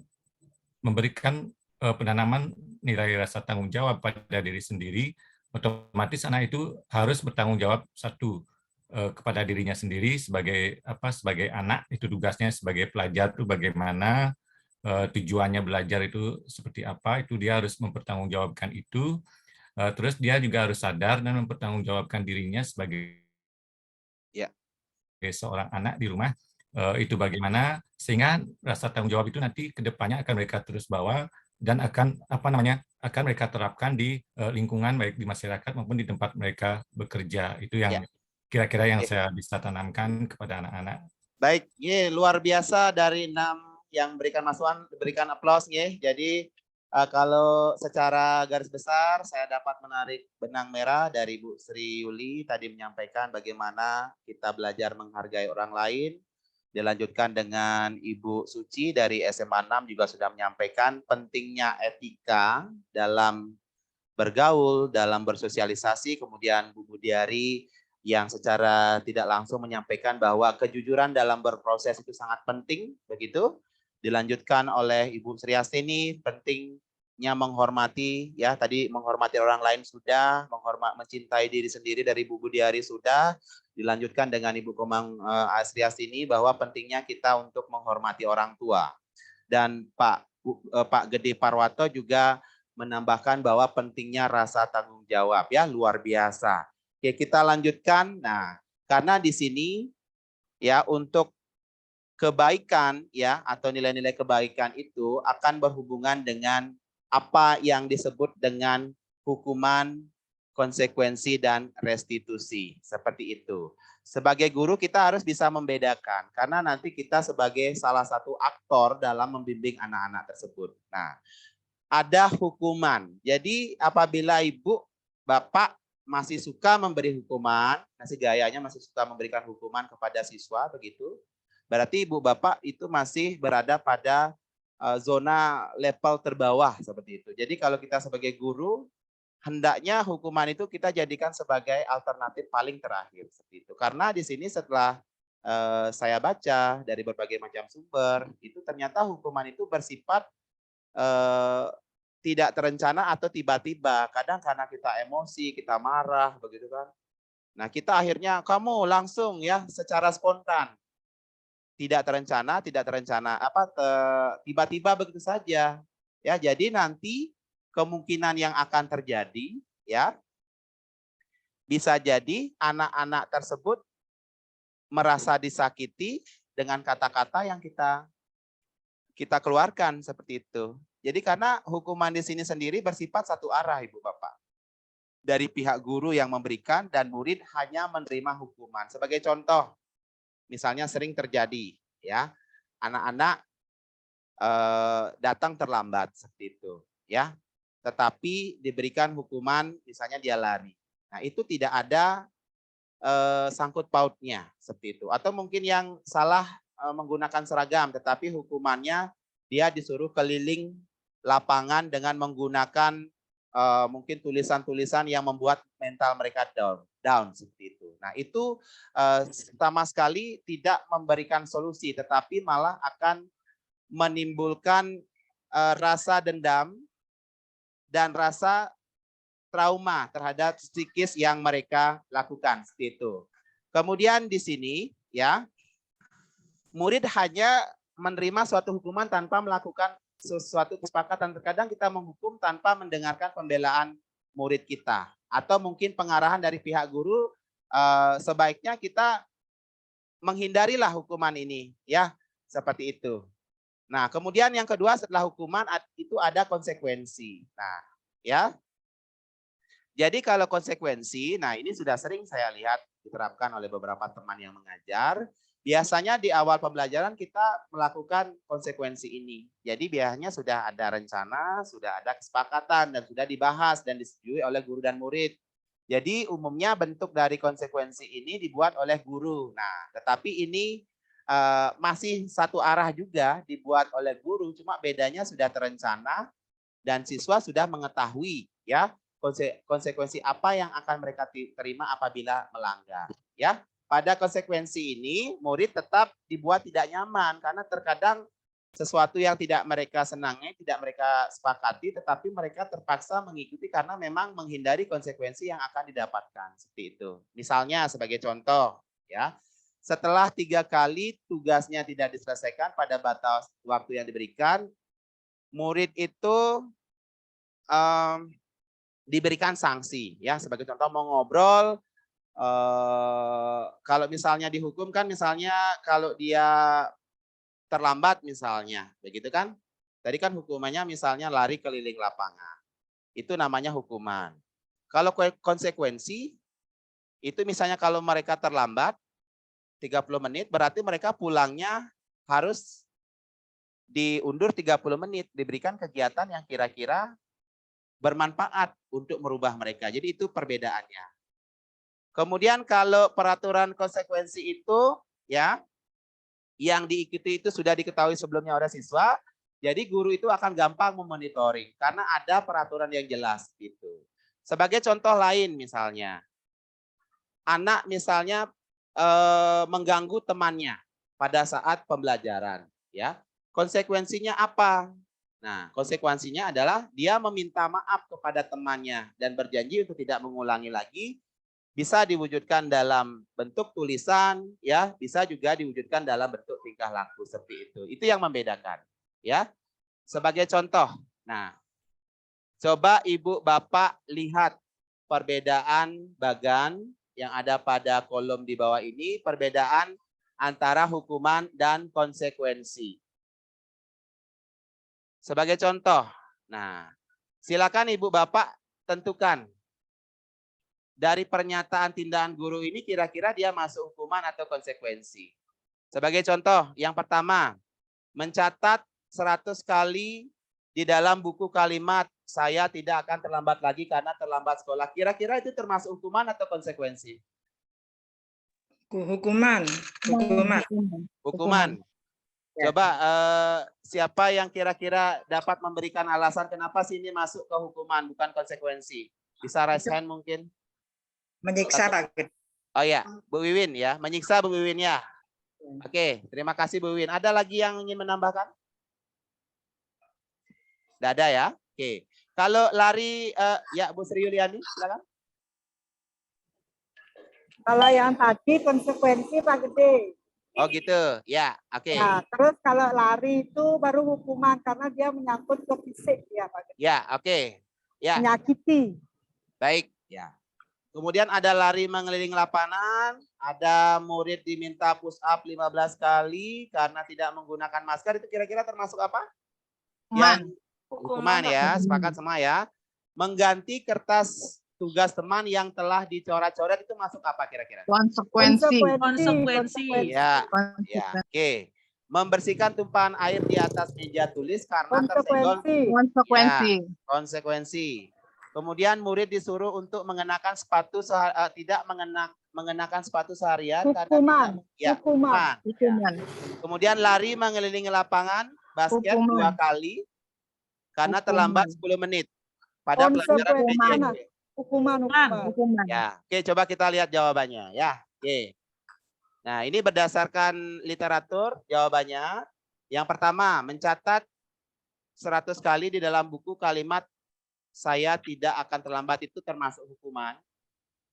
memberikan penanaman nilai rasa tanggung jawab pada diri sendiri, otomatis anak itu harus bertanggung jawab satu kepada dirinya sendiri sebagai sebagai anak, itu tugasnya sebagai pelajar itu bagaimana, tujuannya belajar itu seperti apa, itu dia harus mempertanggungjawabkan itu. Terus dia juga harus sadar dan mempertanggungjawabkan dirinya sebagai seorang anak di rumah. Itu bagaimana sehingga rasa tanggung jawab itu nanti kedepannya akan mereka terus bawa dan akan akan mereka terapkan di lingkungan baik di masyarakat maupun di tempat mereka bekerja. Itu yang kira-kira yang saya bisa tanamkan kepada anak-anak. Baik, luar biasa dari 6 yang berikan masukan, berikan aplaus Jadi kalau secara garis besar saya dapat menarik benang merah dari Bu Sri Yuli tadi menyampaikan bagaimana kita belajar menghargai orang lain. Dilanjutkan dengan Ibu Suci dari SMA 6 juga sudah menyampaikan pentingnya etika dalam bergaul, dalam bersosialisasi. Kemudian Bu Budiari yang secara tidak langsung menyampaikan bahwa kejujuran dalam berproses itu sangat penting, begitu. Dilanjutkan oleh Ibu Sri Astini, pentingnya menghormati, ya tadi menghormati orang lain sudah, mencintai diri sendiri dari Bu Budiari sudah. Dilanjutkan dengan Ibu Komang Asrias ini bahwa pentingnya kita untuk menghormati orang tua. Dan Pak Gede Parwato juga menambahkan bahwa pentingnya rasa tanggung jawab, ya luar biasa. Oke, kita lanjutkan. Nah, karena di sini ya untuk kebaikan ya atau nilai-nilai kebaikan itu akan berhubungan dengan apa yang disebut dengan hukuman, konsekuensi dan restitusi, seperti itu. Sebagai guru kita harus bisa membedakan karena nanti kita sebagai salah satu aktor dalam membimbing anak-anak tersebut. Nah, ada hukuman. Jadi apabila Ibu, Bapak masih suka memberi hukuman, masih gayanya masih suka memberikan hukuman kepada siswa begitu, berarti Ibu Bapak itu masih berada pada zona level terbawah seperti itu. Jadi kalau kita sebagai guru hendaknya hukuman itu kita jadikan sebagai alternatif paling terakhir seperti itu. Karena di sini setelah saya baca dari berbagai macam sumber, itu ternyata hukuman itu bersifat tidak terencana atau tiba-tiba. Kadang karena kita emosi, kita marah, begitu kan. Nah kita akhirnya kamu langsung ya secara spontan, tidak terencana, tiba-tiba begitu saja. Ya jadi nanti kemungkinan yang akan terjadi, ya, bisa jadi anak-anak tersebut merasa disakiti dengan kata-kata yang kita keluarkan seperti itu. Jadi karena hukuman di sini sendiri bersifat satu arah, Ibu Bapak. Dari pihak guru yang memberikan dan murid hanya menerima hukuman. Sebagai contoh, misalnya sering terjadi, ya, anak-anak datang terlambat seperti itu, ya. Tetapi diberikan hukuman, misalnya dia lari. Nah, itu tidak ada sangkut pautnya seperti itu. Atau mungkin yang salah menggunakan seragam, tetapi hukumannya dia disuruh keliling lapangan dengan menggunakan mungkin tulisan-tulisan yang membuat mental mereka down seperti itu. Nah, itu sama sekali tidak memberikan solusi, tetapi malah akan menimbulkan rasa dendam dan rasa trauma terhadap psikis yang mereka lakukan seperti itu. Kemudian di sini, ya, murid hanya menerima suatu hukuman tanpa melakukan sesuatu kesepakatan. Terkadang kita menghukum tanpa mendengarkan pembelaan murid kita, atau mungkin pengarahan dari pihak guru. Sebaiknya kita menghindarilah hukuman ini, ya, seperti itu. Nah, kemudian yang kedua setelah hukuman itu ada konsekuensi. Nah, ya. Jadi kalau konsekuensi, nah ini sudah sering saya lihat diterapkan oleh beberapa teman yang mengajar. Biasanya di awal pembelajaran kita melakukan konsekuensi ini. Jadi biasanya sudah ada rencana, sudah ada kesepakatan, dan sudah dibahas dan disetujui oleh guru dan murid. Jadi umumnya bentuk dari konsekuensi ini dibuat oleh guru. Nah, tetapi ini masih satu arah juga dibuat oleh guru, cuma bedanya sudah terencana dan siswa sudah mengetahui, ya, konsekuensi apa yang akan mereka terima apabila melanggar, ya. Pada konsekuensi ini murid tetap dibuat tidak nyaman karena terkadang sesuatu yang tidak mereka senangi, tidak mereka sepakati, tetapi mereka terpaksa mengikuti karena memang menghindari konsekuensi yang akan didapatkan seperti itu. Misalnya sebagai contoh, ya, setelah 3 kali tugasnya tidak diselesaikan pada batas waktu yang diberikan, murid itu diberikan sanksi, ya. Sebagai contoh mau ngobrol, kalau misalnya dihukum kan, misalnya kalau dia terlambat misalnya, begitu kan? Tadi kan hukumannya misalnya lari keliling lapangan, itu namanya hukuman. Kalau konsekuensi itu misalnya kalau mereka terlambat 30 menit, berarti mereka pulangnya harus diundur 30 menit, diberikan kegiatan yang kira-kira bermanfaat untuk merubah mereka. Jadi itu perbedaannya. Kemudian kalau peraturan konsekuensi itu, ya, yang diikuti itu sudah diketahui sebelumnya oleh siswa, jadi guru itu akan gampang memonitoring karena ada peraturan yang jelas gitu. Sebagai contoh lain misalnya, anak misalnya mengganggu temannya pada saat pembelajaran, ya. Konsekuensinya apa? Nah, konsekuensinya adalah dia meminta maaf kepada temannya dan berjanji untuk tidak mengulangi lagi. Bisa diwujudkan dalam bentuk tulisan, ya, bisa juga diwujudkan dalam bentuk tingkah laku seperti itu. Itu yang membedakan, ya. Sebagai contoh, nah, coba Ibu Bapak lihat perbedaan bagan yang ada pada kolom di bawah ini, perbedaan antara hukuman dan konsekuensi. Sebagai contoh, nah, silakan Ibu Bapak tentukan dari pernyataan tindakan guru ini kira-kira dia masuk hukuman atau konsekuensi. Sebagai contoh, yang pertama, mencatat 100 kali di dalam buku kalimat saya tidak akan terlambat lagi karena terlambat sekolah. Kira-kira itu termasuk hukuman atau konsekuensi? Hukuman. Coba siapa yang kira-kira dapat memberikan alasan kenapa sih ini masuk ke hukuman bukan konsekuensi? Bisa raise hand mungkin? Menyiksa, Pak. Oh ya, Bu Wiwin ya, menyiksa Bu Wiwin ya. Oke, terima kasih Bu Wiwin. Ada lagi yang ingin menambahkan? Tidak ada ya? Oke. Kalau lari, ya Bu Sri Yuliani, silakan. Kalau yang tadi konsekuensi Pak Gede. Oh gitu, ya, oke. Nah, terus kalau lari itu baru hukuman karena dia menyangkut ke fisik ya Pak. Ya, oke. Ya. Menyakiti. Baik, ya. Kemudian ada lari mengelilingi lapangan, ada murid diminta push up 15 kali karena tidak menggunakan masker, itu kira-kira termasuk apa? Hukuman ya, sepakat semua ya. Mengganti kertas tugas teman yang telah dicoret-coret itu masuk apa kira-kira? Konsekuensi. Ya, ya, oke. Membersihkan tumpahan air di atas meja tulis karena tersenggol. Konsekuensi. Ya, konsekuensi. Kemudian murid disuruh untuk mengenakan sepatu tidak mengenakan sepatu seharian hukuman. Karena ya, hukuman. Hukuman. Kemudian lari mengelilingi lapangan basket 2 kali karena terlambat 10 menit pada pelajaran PJJ. Hukuman. Ya, oke, coba kita lihat jawabannya ya. Oke. Nah, ini berdasarkan literatur jawabannya. Yang pertama, mencatat 100 kali di dalam buku kalimat saya tidak akan terlambat itu termasuk hukuman.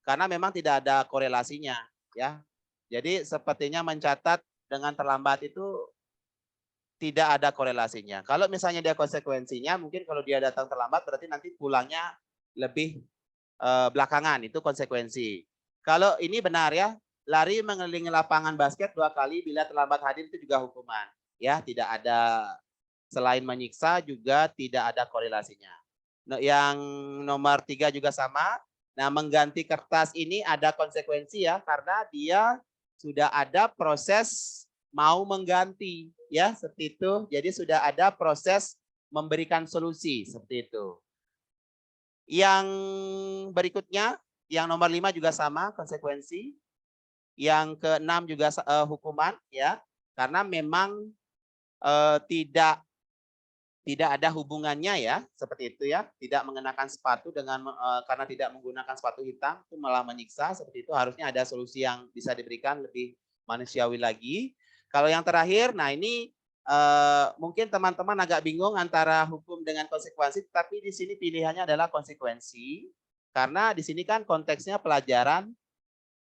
Karena memang tidak ada korelasinya, ya. Jadi sepertinya mencatat dengan terlambat itu tidak ada korelasinya. Kalau misalnya dia konsekuensinya, mungkin kalau dia datang terlambat berarti nanti pulangnya lebih belakangan, itu konsekuensi. Kalau ini benar ya, lari mengelilingi lapangan basket 2 kali bila terlambat hadir itu juga hukuman. Ya, tidak ada, selain menyiksa juga tidak ada korelasinya. Nah, yang nomor 3 juga sama. Nah, mengganti kertas ini ada konsekuensi ya, karena dia sudah ada proses mau mengganti ya, seperti itu. Jadi sudah ada proses memberikan solusi seperti itu. Yang berikutnya, yang nomor 5 juga sama, konsekuensi. Yang ke-6 juga hukuman ya, karena memang tidak ada hubungannya ya, seperti itu ya. Tidak mengenakan sepatu dengan karena tidak menggunakan sepatu hitam itu malah menyiksa, seperti itu. Harusnya ada solusi yang bisa diberikan lebih manusiawi lagi. Kalau yang terakhir, nah ini mungkin teman-teman agak bingung antara hukum dengan konsekuensi, tapi di sini pilihannya adalah konsekuensi karena di sini kan konteksnya pelajaran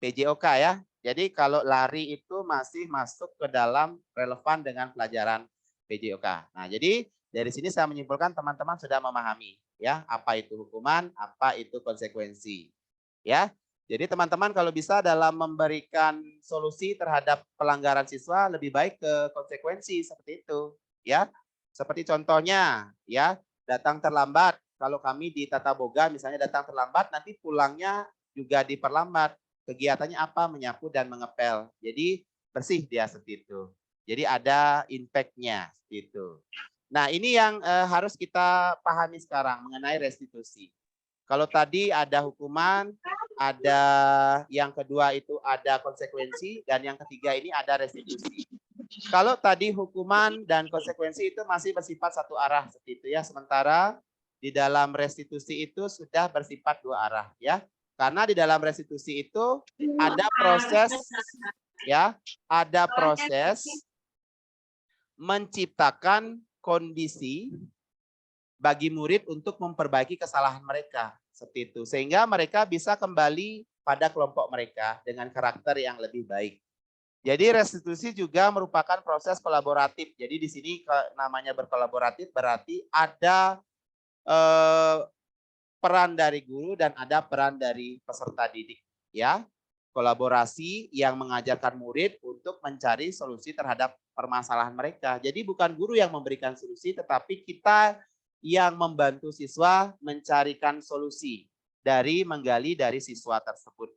PJOK ya. Jadi kalau lari itu masih masuk ke dalam relevan dengan pelajaran PJOK. Nah, jadi dari sini saya menyimpulkan teman-teman sudah memahami ya apa itu hukuman, apa itu konsekuensi. Ya. Jadi teman-teman kalau bisa dalam memberikan solusi terhadap pelanggaran siswa lebih baik ke konsekuensi seperti itu ya. Seperti contohnya ya, datang terlambat. Kalau kami di Tata Boga misalnya datang terlambat nanti pulangnya juga diperlambat. Kegiatannya apa? Menyapu dan mengepel. Jadi bersih dia seperti itu. Jadi ada impact-nya seperti itu. Nah, ini yang harus kita pahami sekarang mengenai restitusi. Kalau tadi ada hukuman, ada yang kedua itu ada konsekuensi, dan yang ketiga ini ada restitusi. Kalau tadi hukuman dan konsekuensi itu masih bersifat satu arah seperti itu ya, sementara di dalam restitusi itu sudah bersifat 2 arah ya. Karena di dalam restitusi itu ada proses ya, ada proses menciptakan kondisi bagi murid untuk memperbaiki kesalahan mereka seperti itu, sehingga mereka bisa kembali pada kelompok mereka dengan karakter yang lebih baik. Jadi restitusi juga merupakan proses kolaboratif. Jadi di sini namanya berkolaboratif berarti ada peran dari guru dan ada peran dari peserta didik ya. Kolaborasi yang mengajarkan murid untuk mencari solusi terhadap permasalahan mereka. Jadi bukan guru yang memberikan solusi, tetapi kita yang membantu siswa mencarikan solusi dari menggali dari siswa tersebut.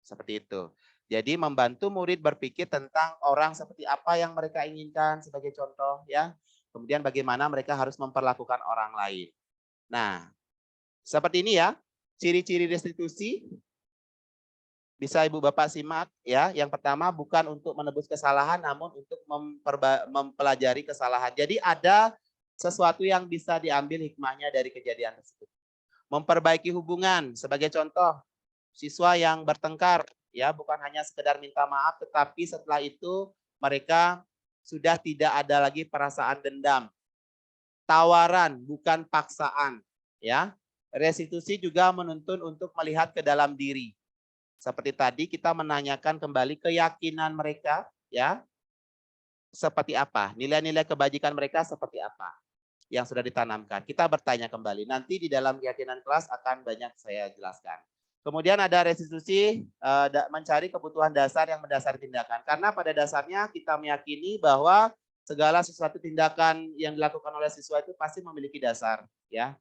Seperti itu. Jadi membantu murid berpikir tentang orang seperti apa yang mereka inginkan sebagai contoh ya. Kemudian bagaimana mereka harus memperlakukan orang lain. Nah, seperti ini ya, ciri-ciri restitusi. Bisa Ibu Bapak simak ya. Yang pertama bukan untuk menebus kesalahan namun untuk mempelajari kesalahan. Jadi ada sesuatu yang bisa diambil hikmahnya dari kejadian tersebut. Memperbaiki hubungan sebagai contoh, siswa yang bertengkar ya, bukan hanya sekedar minta maaf tetapi setelah itu mereka sudah tidak ada lagi perasaan dendam. Tawaran bukan paksaan ya. Restitusi juga menuntun untuk melihat ke dalam diri. Seperti tadi kita menanyakan kembali keyakinan mereka ya, seperti apa? Nilai-nilai kebajikan mereka seperti apa yang sudah ditanamkan? Kita bertanya kembali. Nanti di dalam keyakinan kelas akan banyak saya jelaskan. Kemudian ada restitusi, mencari kebutuhan dasar yang mendasari tindakan. Karena pada dasarnya kita meyakini bahwa segala sesuatu tindakan yang dilakukan oleh siswa itu pasti memiliki dasar, ya.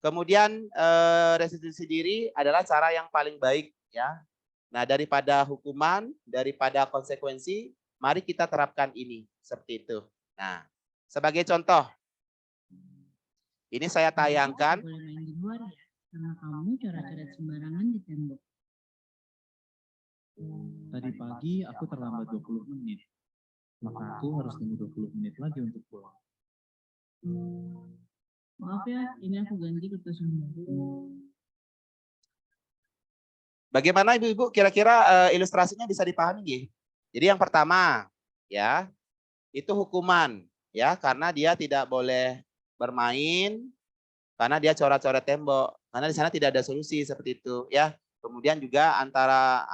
Kemudian restitusi diri adalah cara yang paling baik, ya. Nah, daripada hukuman, daripada konsekuensi, mari kita terapkan ini seperti itu. Nah, sebagai contoh, ini saya tayangkan. Karena kamu coret-coret sembarangan di tembok. Tadi pagi aku terlambat 20 menit. Maka aku harus tunggu 20 menit lagi untuk pulang. Maaf ya, ini aku ganti kertas yang baru. Bagaimana Ibu-ibu kira-kira ilustrasinya bisa dipahami nggih? Jadi yang pertama, ya, itu hukuman, ya, karena dia tidak boleh bermain, karena dia coret-coret tembok. Karena di sana tidak ada solusi seperti itu, ya. Kemudian juga antara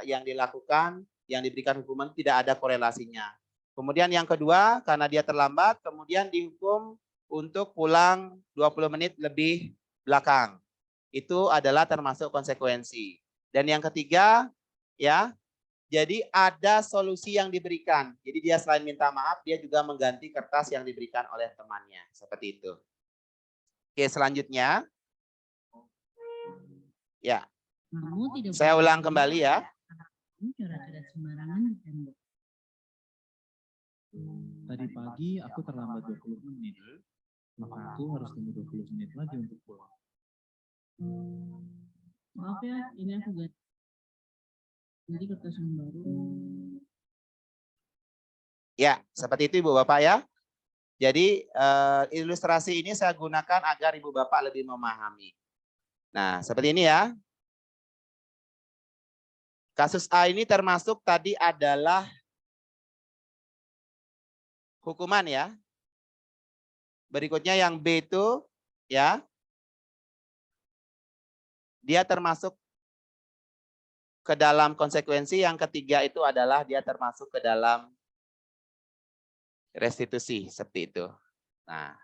yang dilakukan, yang diberikan hukuman tidak ada korelasinya. Kemudian yang kedua, karena dia terlambat, kemudian dihukum untuk pulang 20 menit lebih belakang. Itu adalah termasuk konsekuensi. Dan yang ketiga, ya, jadi ada solusi yang diberikan. Jadi dia selain minta maaf, dia juga mengganti kertas yang diberikan oleh temannya. Seperti itu. Oke, selanjutnya. Ya, saya ulang kembali ya. Coret-coret sembarangan di tembok. Tadi pagi aku terlambat 20 menit. Maka aku harus tunggu 20 menit lagi untuk pulang. Maaf ya, ini aku ganti kertas yang baru. Ya, seperti itu Ibu Bapak ya. Jadi ilustrasi ini saya gunakan agar Ibu Bapak lebih memahami. Nah, seperti ini ya. Kasus A ini termasuk tadi adalah hukuman ya. Berikutnya yang B itu ya. Dia termasuk ke dalam konsekuensi. Yang ketiga itu adalah dia termasuk ke dalam restitusi seperti itu. Nah,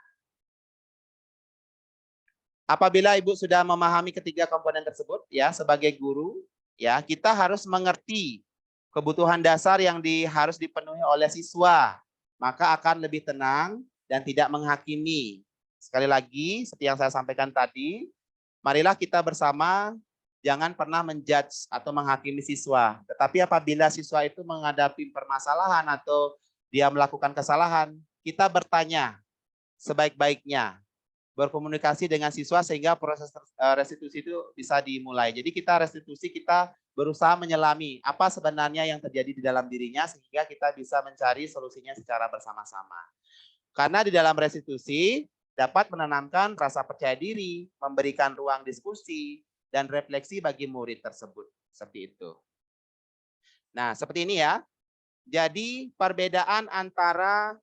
apabila Ibu sudah memahami ketiga komponen tersebut ya, sebagai guru ya, kita harus mengerti kebutuhan dasar yang harus dipenuhi oleh siswa, maka akan lebih tenang dan tidak menghakimi. Sekali lagi, seperti yang saya sampaikan tadi, marilah kita bersama jangan pernah menjudge atau menghakimi siswa. Tetapi apabila siswa itu menghadapi permasalahan atau dia melakukan kesalahan, kita bertanya sebaik-baiknya, berkomunikasi dengan siswa sehingga proses restitusi itu bisa dimulai. Jadi kita restitusi, kita berusaha menyelami apa sebenarnya yang terjadi di dalam dirinya sehingga kita bisa mencari solusinya secara bersama-sama. Karena di dalam restitusi dapat menanamkan rasa percaya diri, memberikan ruang diskusi, dan refleksi bagi murid tersebut. Seperti itu. Nah, seperti ini ya. Jadi perbedaan antara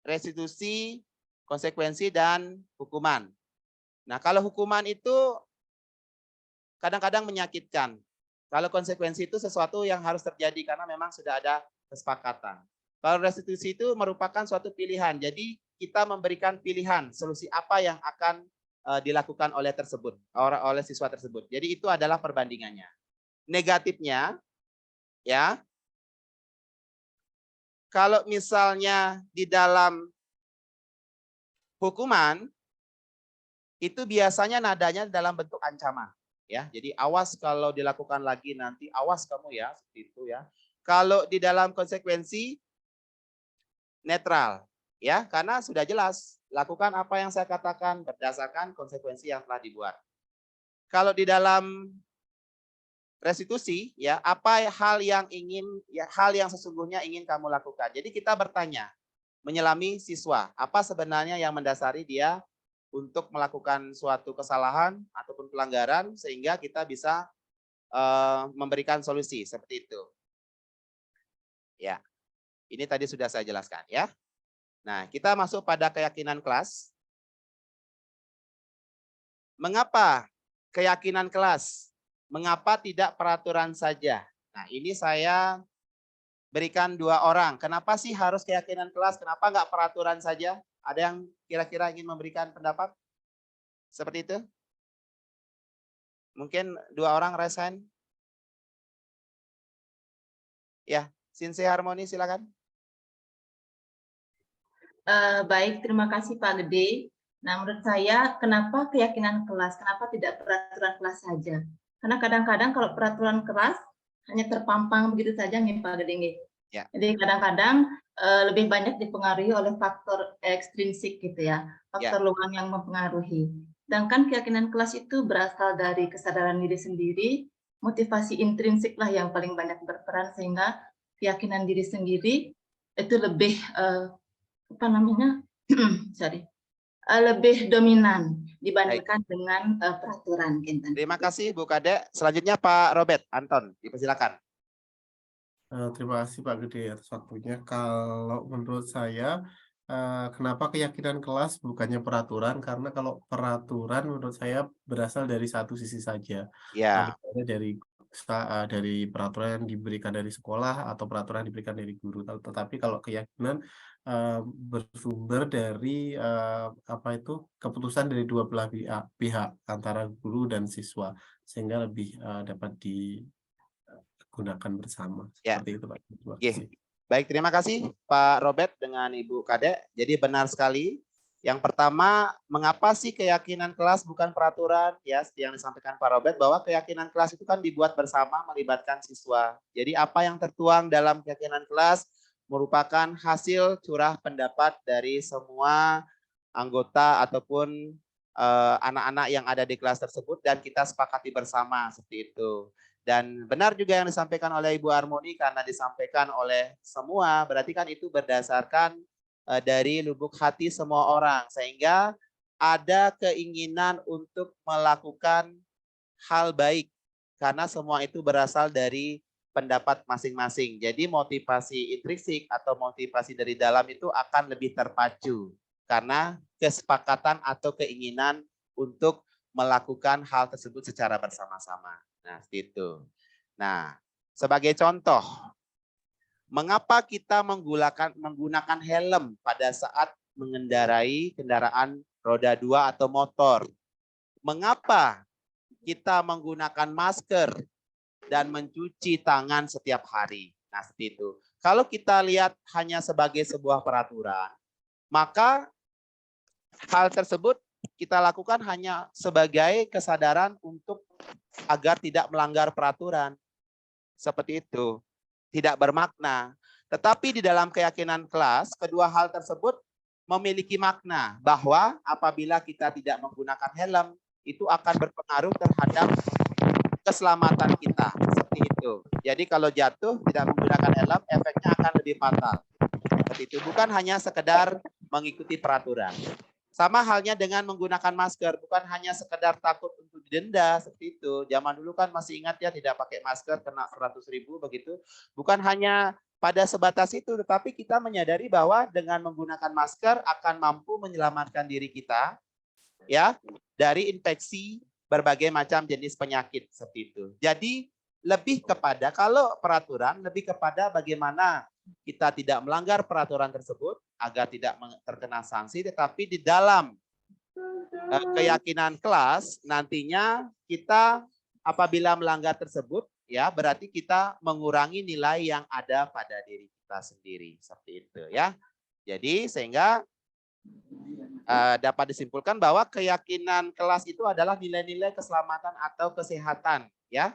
restitusi, konsekuensi, dan hukuman. Nah, kalau hukuman itu kadang-kadang menyakitkan. Kalau konsekuensi itu sesuatu yang harus terjadi karena memang sudah ada kesepakatan. Kalau restitusi itu merupakan suatu pilihan. Jadi kita memberikan pilihan solusi apa yang akan dilakukan oleh siswa tersebut. Jadi itu adalah perbandingannya. Negatifnya, ya, kalau misalnya di dalam hukuman itu biasanya nadanya dalam bentuk ancaman, ya. Jadi awas kalau dilakukan lagi nanti, awas kamu ya, seperti itu ya. Kalau di dalam konsekuensi netral, ya, karena sudah jelas lakukan apa yang saya katakan berdasarkan konsekuensi yang telah dibuat. Kalau di dalam restitusi, ya, apa hal yang sesungguhnya ingin kamu lakukan. Jadi kita bertanya, menyelami siswa, apa sebenarnya yang mendasari dia untuk melakukan suatu kesalahan ataupun pelanggaran sehingga kita bisa memberikan solusi seperti itu. Ya, ini tadi sudah saya jelaskan ya. Nah, kita masuk pada keyakinan kelas. Mengapa keyakinan kelas? Mengapa tidak peraturan saja? Nah, ini saya berikan 2 orang. Kenapa sih harus keyakinan kelas? Kenapa nggak peraturan saja? Ada yang kira-kira ingin memberikan pendapat? Seperti itu? Mungkin 2 orang resign? Ya, Sinse Harmoni silakan. Baik, terima kasih Pak Gede. Nah, menurut saya, kenapa keyakinan kelas? Kenapa tidak peraturan kelas saja? Karena kadang-kadang kalau peraturan kelas hanya terpampang begitu saja nih Pak Gede. Ya. Jadi kadang-kadang lebih banyak dipengaruhi oleh faktor ekstrinsik gitu ya, faktor luar yang mempengaruhi. Sedangkan keyakinan kelas itu berasal dari kesadaran diri sendiri, motivasi intrinsik lah yang paling banyak berperan, sehingga keyakinan diri sendiri itu lebih lebih dominan dibandingkan dengan peraturan. Terima kasih Bu Kade. Selanjutnya Pak Robert Anton, dipersilakan. Terima kasih Pak Gede atas waktunya. Kalau menurut saya, kenapa keyakinan kelas bukannya peraturan? Karena kalau peraturan menurut saya berasal dari satu sisi saja. Ya. Dari peraturan yang diberikan dari sekolah atau peraturan yang diberikan dari guru. Tetapi kalau keyakinan bersumber dari keputusan dari dua belah pihak antara guru dan siswa, sehingga lebih dapat digunakan bersama. Seperti itu Pak. Terima kasih. Baik, terima kasih Pak Robert dengan Ibu Kade. Jadi benar sekali. Yang pertama, mengapa sih keyakinan kelas bukan peraturan? Ya, yang disampaikan Pak Robert bahwa keyakinan kelas itu kan dibuat bersama melibatkan siswa. Jadi apa yang tertuang dalam keyakinan kelas merupakan hasil curah pendapat dari semua anggota ataupun anak-anak yang ada di kelas tersebut, dan kita sepakati bersama seperti itu. Dan benar juga yang disampaikan oleh Ibu Harmoni, karena disampaikan oleh semua, berarti kan itu berdasarkan dari lubuk hati semua orang, sehingga ada keinginan untuk melakukan hal baik karena semua itu berasal dari pendapat masing-masing. Jadi motivasi intrinsik atau motivasi dari dalam itu akan lebih terpacu karena kesepakatan atau keinginan untuk melakukan hal tersebut secara bersama-sama. Nah, seperti itu. Nah, sebagai contoh, mengapa kita menggunakan helm pada saat mengendarai kendaraan roda 2 atau motor? Mengapa kita menggunakan masker dan mencuci tangan setiap hari? Nah, seperti itu. Kalau kita lihat hanya sebagai sebuah peraturan, maka hal tersebut kita lakukan hanya sebagai kesadaran untuk agar tidak melanggar peraturan. Seperti itu. Tidak bermakna. Tetapi di dalam keyakinan kelas, kedua hal tersebut memiliki makna bahwa apabila kita tidak menggunakan helm, itu akan berpengaruh terhadap keselamatan kita. Seperti itu. Jadi kalau jatuh tidak menggunakan helm, efeknya akan lebih fatal. Seperti itu. Bukan hanya sekedar mengikuti peraturan. Sama halnya dengan menggunakan masker, bukan hanya sekedar takut untuk didenda seperti itu. Zaman dulu kan masih ingat ya, tidak pakai masker kena 100.000 begitu. Bukan hanya pada sebatas itu, tetapi kita menyadari bahwa dengan menggunakan masker akan mampu menyelamatkan diri kita ya dari infeksi berbagai macam jenis penyakit seperti itu. Jadi lebih kepada, kalau peraturan lebih kepada bagaimana kita tidak melanggar peraturan tersebut agar tidak terkena sanksi, tetapi di dalam keyakinan kelas nantinya kita apabila melanggar tersebut ya berarti kita mengurangi nilai yang ada pada diri kita sendiri seperti itu ya. Jadi sehingga dapat disimpulkan bahwa keyakinan kelas itu adalah nilai-nilai keselamatan atau kesehatan ya,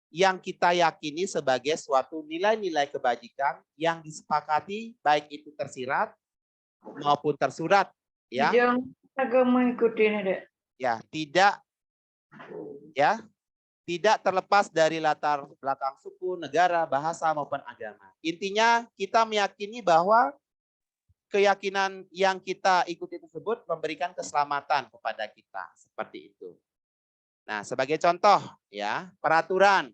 yang kita yakini sebagai suatu nilai-nilai kebajikan yang disepakati baik itu tersirat maupun tersurat ya. Ya, tidak terlepas dari latar belakang suku, negara, bahasa maupun agama. Intinya kita meyakini bahwa keyakinan yang kita ikuti tersebut memberikan keselamatan kepada kita seperti itu. Nah, sebagai contoh ya, peraturan.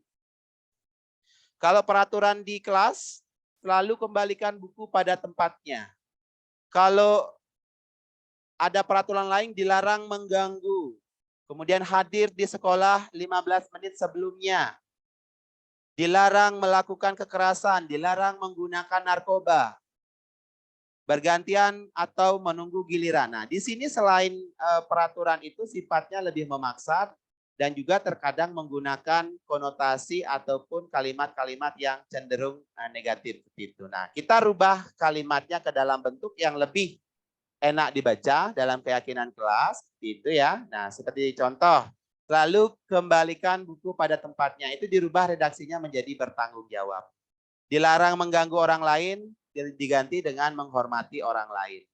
Kalau peraturan di kelas, selalu kembalikan buku pada tempatnya. Kalau ada peraturan lain, dilarang mengganggu. Kemudian hadir di sekolah 15 menit sebelumnya. dilarang melakukan kekerasan, dilarang menggunakan narkoba, bergantian atau menunggu giliran. Nah, di sini selain peraturan itu sifatnya lebih memaksa dan juga terkadang menggunakan konotasi ataupun kalimat-kalimat yang cenderung negatif seperti itu. Nah, kita rubah kalimatnya ke dalam bentuk yang lebih enak dibaca dalam keyakinan kelas, seperti itu ya. Nah, seperti contoh, lalu kembalikan buku pada tempatnya, itu dirubah redaksinya menjadi bertanggung jawab. Dilarang mengganggu orang lain, diganti dengan menghormati orang lain.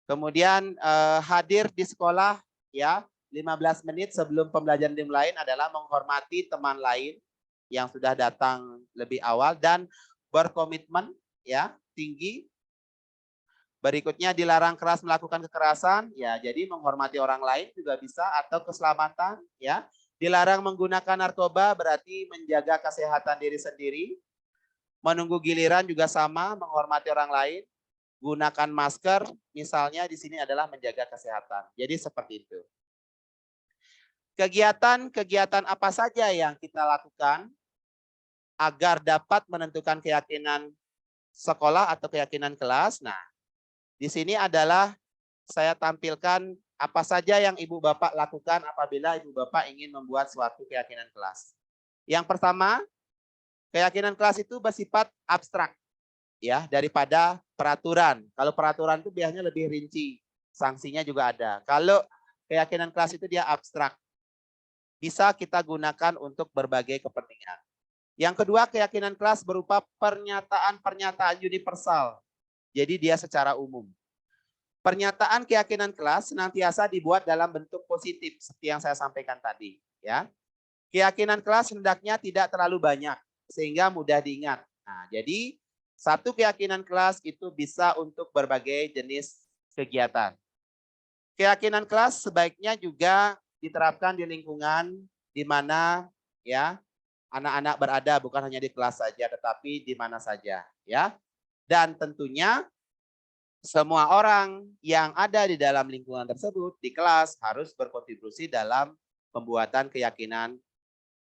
Kemudian hadir di sekolah ya 15 menit sebelum pembelajaran dimulai adalah menghormati teman lain yang sudah datang lebih awal dan berkomitmen ya tinggi. Berikutnya dilarang keras melakukan kekerasan, ya jadi menghormati orang lain juga bisa atau keselamatan, ya. Dilarang menggunakan narkoba berarti menjaga kesehatan diri sendiri. Menunggu giliran juga sama, menghormati orang lain. Gunakan masker, misalnya di sini adalah menjaga kesehatan. Jadi seperti itu. Kegiatan-kegiatan apa saja yang kita lakukan agar dapat menentukan keyakinan sekolah atau keyakinan kelas? Nah, di sini adalah saya tampilkan apa saja yang Ibu Bapak lakukan apabila Ibu Bapak ingin membuat suatu keyakinan kelas. Yang pertama, keyakinan kelas itu bersifat abstrak ya daripada peraturan. Kalau peraturan itu biasanya lebih rinci, sanksinya juga ada. Kalau keyakinan kelas itu dia abstrak. Bisa kita gunakan untuk berbagai kepentingan. Yang kedua, keyakinan kelas berupa pernyataan-pernyataan universal. Jadi dia secara umum. Pernyataan keyakinan kelas senantiasa dibuat dalam bentuk positif seperti yang saya sampaikan tadi, ya. Keyakinan kelas hendaknya tidak terlalu banyak sehingga mudah diingat. Nah, jadi satu keyakinan kelas itu bisa untuk berbagai jenis kegiatan. Keyakinan kelas sebaiknya juga diterapkan di lingkungan di mana ya anak-anak berada, bukan hanya di kelas saja tetapi di mana saja, ya. Dan tentunya semua orang yang ada di dalam lingkungan tersebut di kelas harus berkontribusi dalam pembuatan keyakinan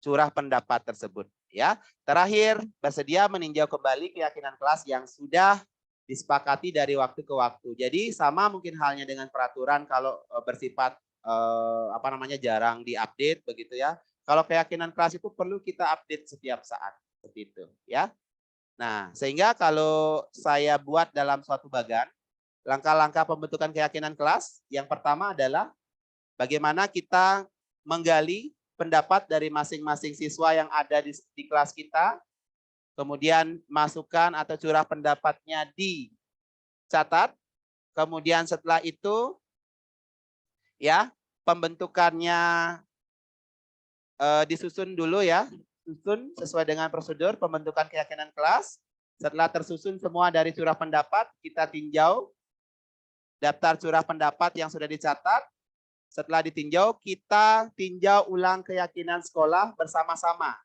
curah pendapat tersebut. Ya, terakhir bersedia meninjau kembali keyakinan kelas yang sudah disepakati dari waktu ke waktu. Jadi sama mungkin halnya dengan peraturan kalau bersifat jarang diupdate begitu ya. Kalau keyakinan kelas itu perlu kita update setiap saat seperti itu, ya. Nah, sehingga kalau saya buat dalam suatu bagan, langkah-langkah pembentukan keyakinan kelas, yang pertama adalah bagaimana kita menggali pendapat dari masing-masing siswa yang ada di kelas kita, kemudian masukan atau curah pendapatnya dicatat, kemudian setelah itu, ya pembentukannya disusun dulu ya, susun sesuai dengan prosedur pembentukan keyakinan kelas. Setelah tersusun semua dari curah pendapat, kita tinjau daftar curah pendapat yang sudah dicatat. Setelah ditinjau, kita tinjau ulang keyakinan sekolah bersama-sama.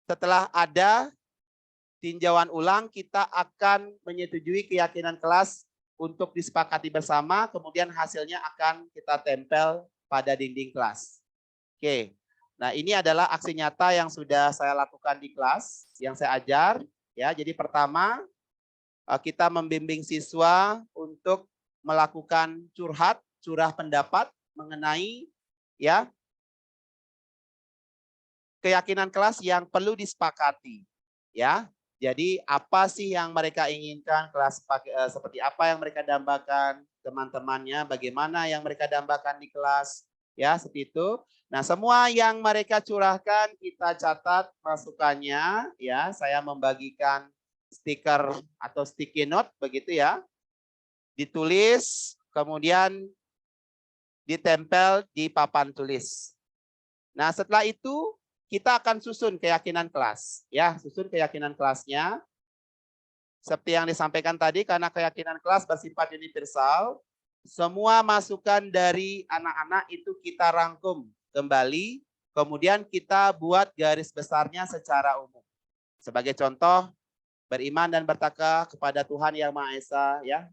Setelah ada tinjauan ulang, kita akan menyetujui keyakinan kelas untuk disepakati bersama, kemudian hasilnya akan kita tempel pada dinding kelas. Oke. Nah, ini adalah aksi nyata yang sudah saya lakukan di kelas, yang saya ajar. Ya, jadi pertama, kita membimbing siswa untuk melakukan curah pendapat mengenai ya keyakinan kelas yang perlu disepakati. Ya, jadi apa sih yang mereka inginkan kelas seperti apa yang mereka dambakan, teman-temannya bagaimana yang mereka dambakan di kelas, ya seperti itu. Nah, semua yang mereka curahkan kita catat masukannya, ya. Saya membagikan stiker atau sticky note begitu ya. Ditulis, kemudian ditempel di papan tulis. Nah, setelah itu kita akan susun keyakinan kelas, ya, susun keyakinan kelasnya. Seperti yang disampaikan tadi, karena keyakinan kelas bersifat universal, semua masukan dari anak-anak itu kita rangkum kembali, kemudian kita buat garis besarnya secara umum. Sebagai contoh, beriman dan bertakwa kepada Tuhan Yang Maha Esa, ya.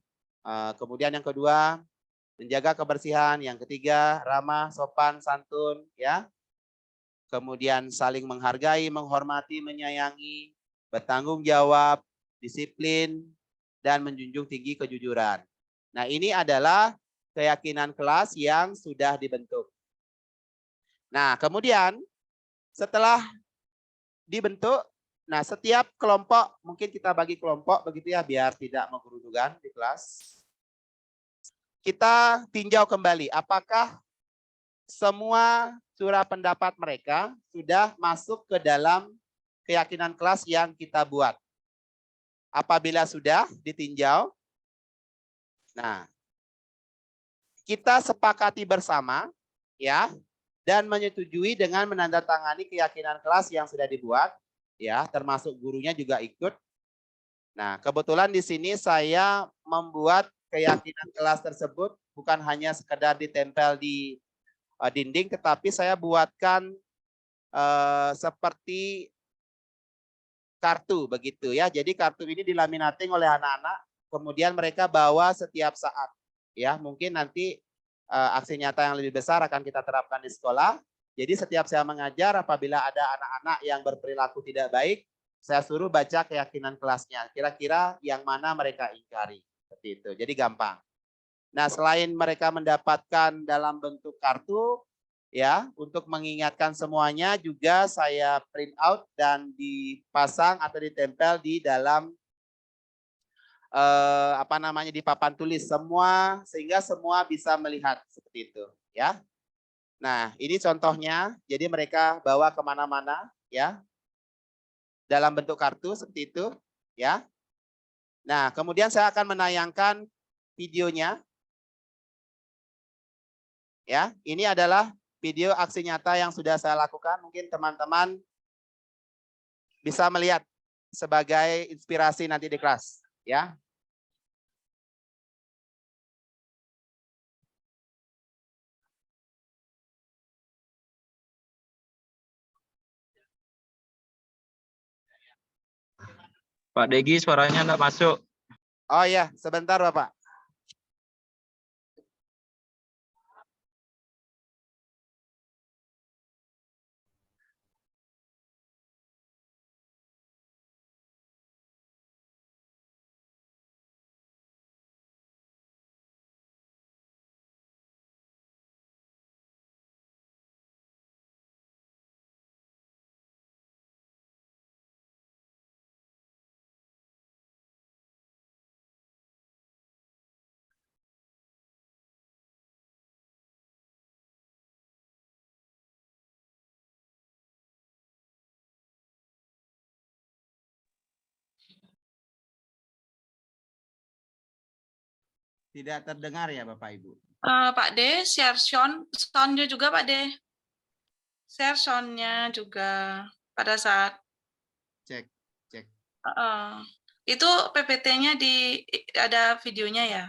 Kemudian yang kedua, menjaga kebersihan. Yang ketiga, ramah, sopan, santun, ya. kemudian saling menghargai, menghormati, menyayangi, bertanggung jawab, disiplin, dan menjunjung tinggi kejujuran. Nah, ini adalah keyakinan kelas yang sudah dibentuk. Nah, kemudian setelah dibentuk, nah setiap kelompok, mungkin kita bagi kelompok begitu ya, biar tidak menggerudungan di kelas. Kita tinjau kembali, apakah semua surah pendapat mereka sudah masuk ke dalam keyakinan kelas yang kita buat. Apabila sudah ditinjau, nah kita sepakati bersama ya, dan menyetujui dengan menandatangani keyakinan kelas yang sudah dibuat, ya, termasuk gurunya juga ikut. Nah, kebetulan di sini saya membuat keyakinan kelas tersebut bukan hanya sekedar ditempel di dinding, tetapi saya buatkan seperti kartu begitu ya. Jadi kartu ini dilaminating oleh anak-anak, kemudian mereka bawa setiap saat. Ya, mungkin nanti aksi nyata yang lebih besar akan kita terapkan di sekolah. Jadi setiap saya mengajar, apabila ada anak-anak yang berperilaku tidak baik, saya suruh baca keyakinan kelasnya. Kira-kira yang mana mereka ingkari. Seperti itu. Jadi gampang. Nah, selain mereka mendapatkan dalam bentuk kartu, ya, untuk mengingatkan semuanya juga saya print out dan dipasang atau ditempel di dalam di papan tulis semua, sehingga semua bisa melihat seperti itu ya. Nah, ini contohnya, jadi mereka bawa kemana-mana ya dalam bentuk kartu seperti itu ya. Nah, kemudian saya akan menayangkan videonya ya. Ini adalah video aksi nyata yang sudah saya lakukan, mungkin teman-teman bisa melihat sebagai inspirasi nanti di kelas ya. Pak Degi, suaranya enggak masuk. Oh iya, sebentar Bapak. Tidak terdengar ya Bapak Ibu. Pak D, share sound-nya juga Pak D. Share sound-nya juga pada saat cek. Itu PPT-nya ada videonya ya.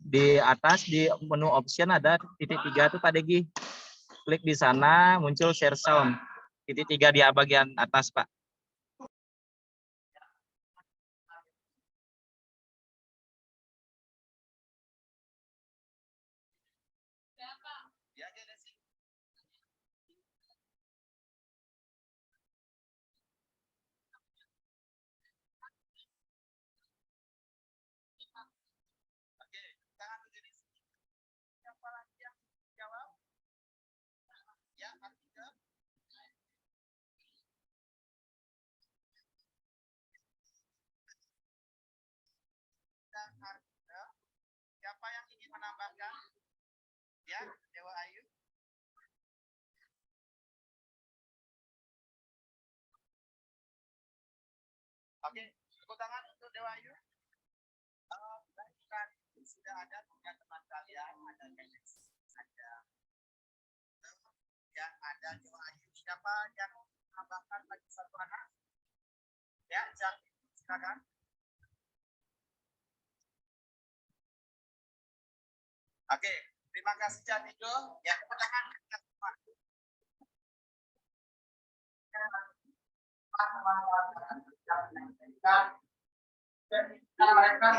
Di atas di menu option ada titik 3 tuh Pak Degi. Klik di sana muncul share sound. Titik 3 di bagian atas Pak. Siapa yang ingin menambahkan? Ya, Dewa Ayu. Oke, tepuk tangan untuk Dewa Ayu. Kan sudah ada punya teman kalian, ada Felix, ada Dewa Ayu. Siapa yang menambahkan lagi satu anak? Ya, silakan. Oke, Terima kasih Candido. Ya, tepuk tangan kita semua. Mereka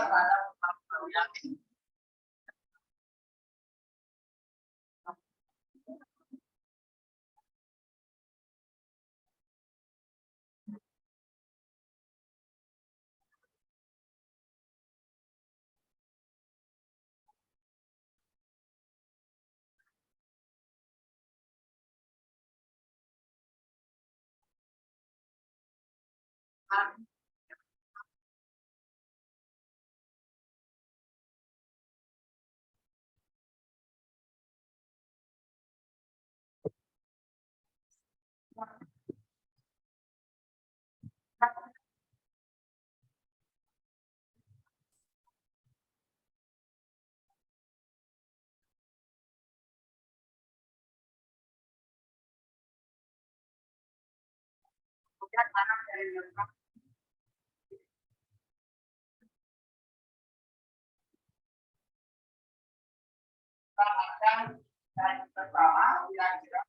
terhadap dan pertama kira-kira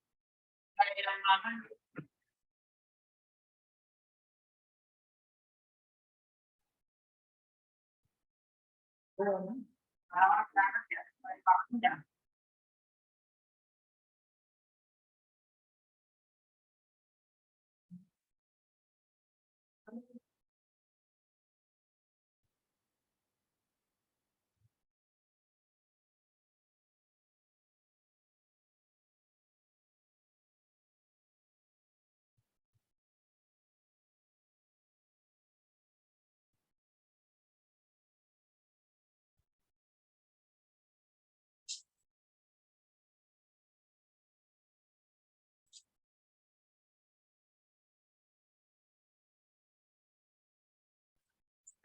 daerah mana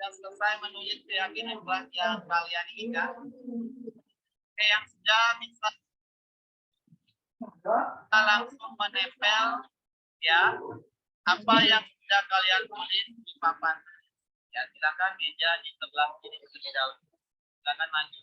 sudah selesai menulis keyakinan buat yang kalian ingat. Oke, yang sudah bisa kita langsung menempel ya apa yang sudah kalian tulis di papan. Ya, silakan meja di sebelah kiri terlebih dahulu. Silakan maju.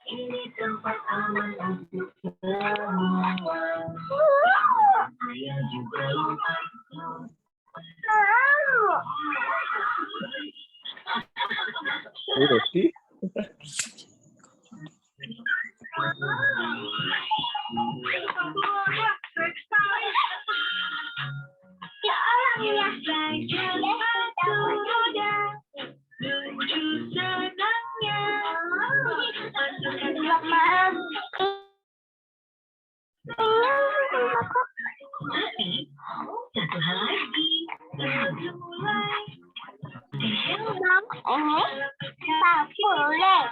Ini tempat aman untuk semua. Saya juga lupa. Roti. Ya Allah ya saja muda, lucu senangnya. Tapi satu hal lagi sebelum mulai. Tak boleh.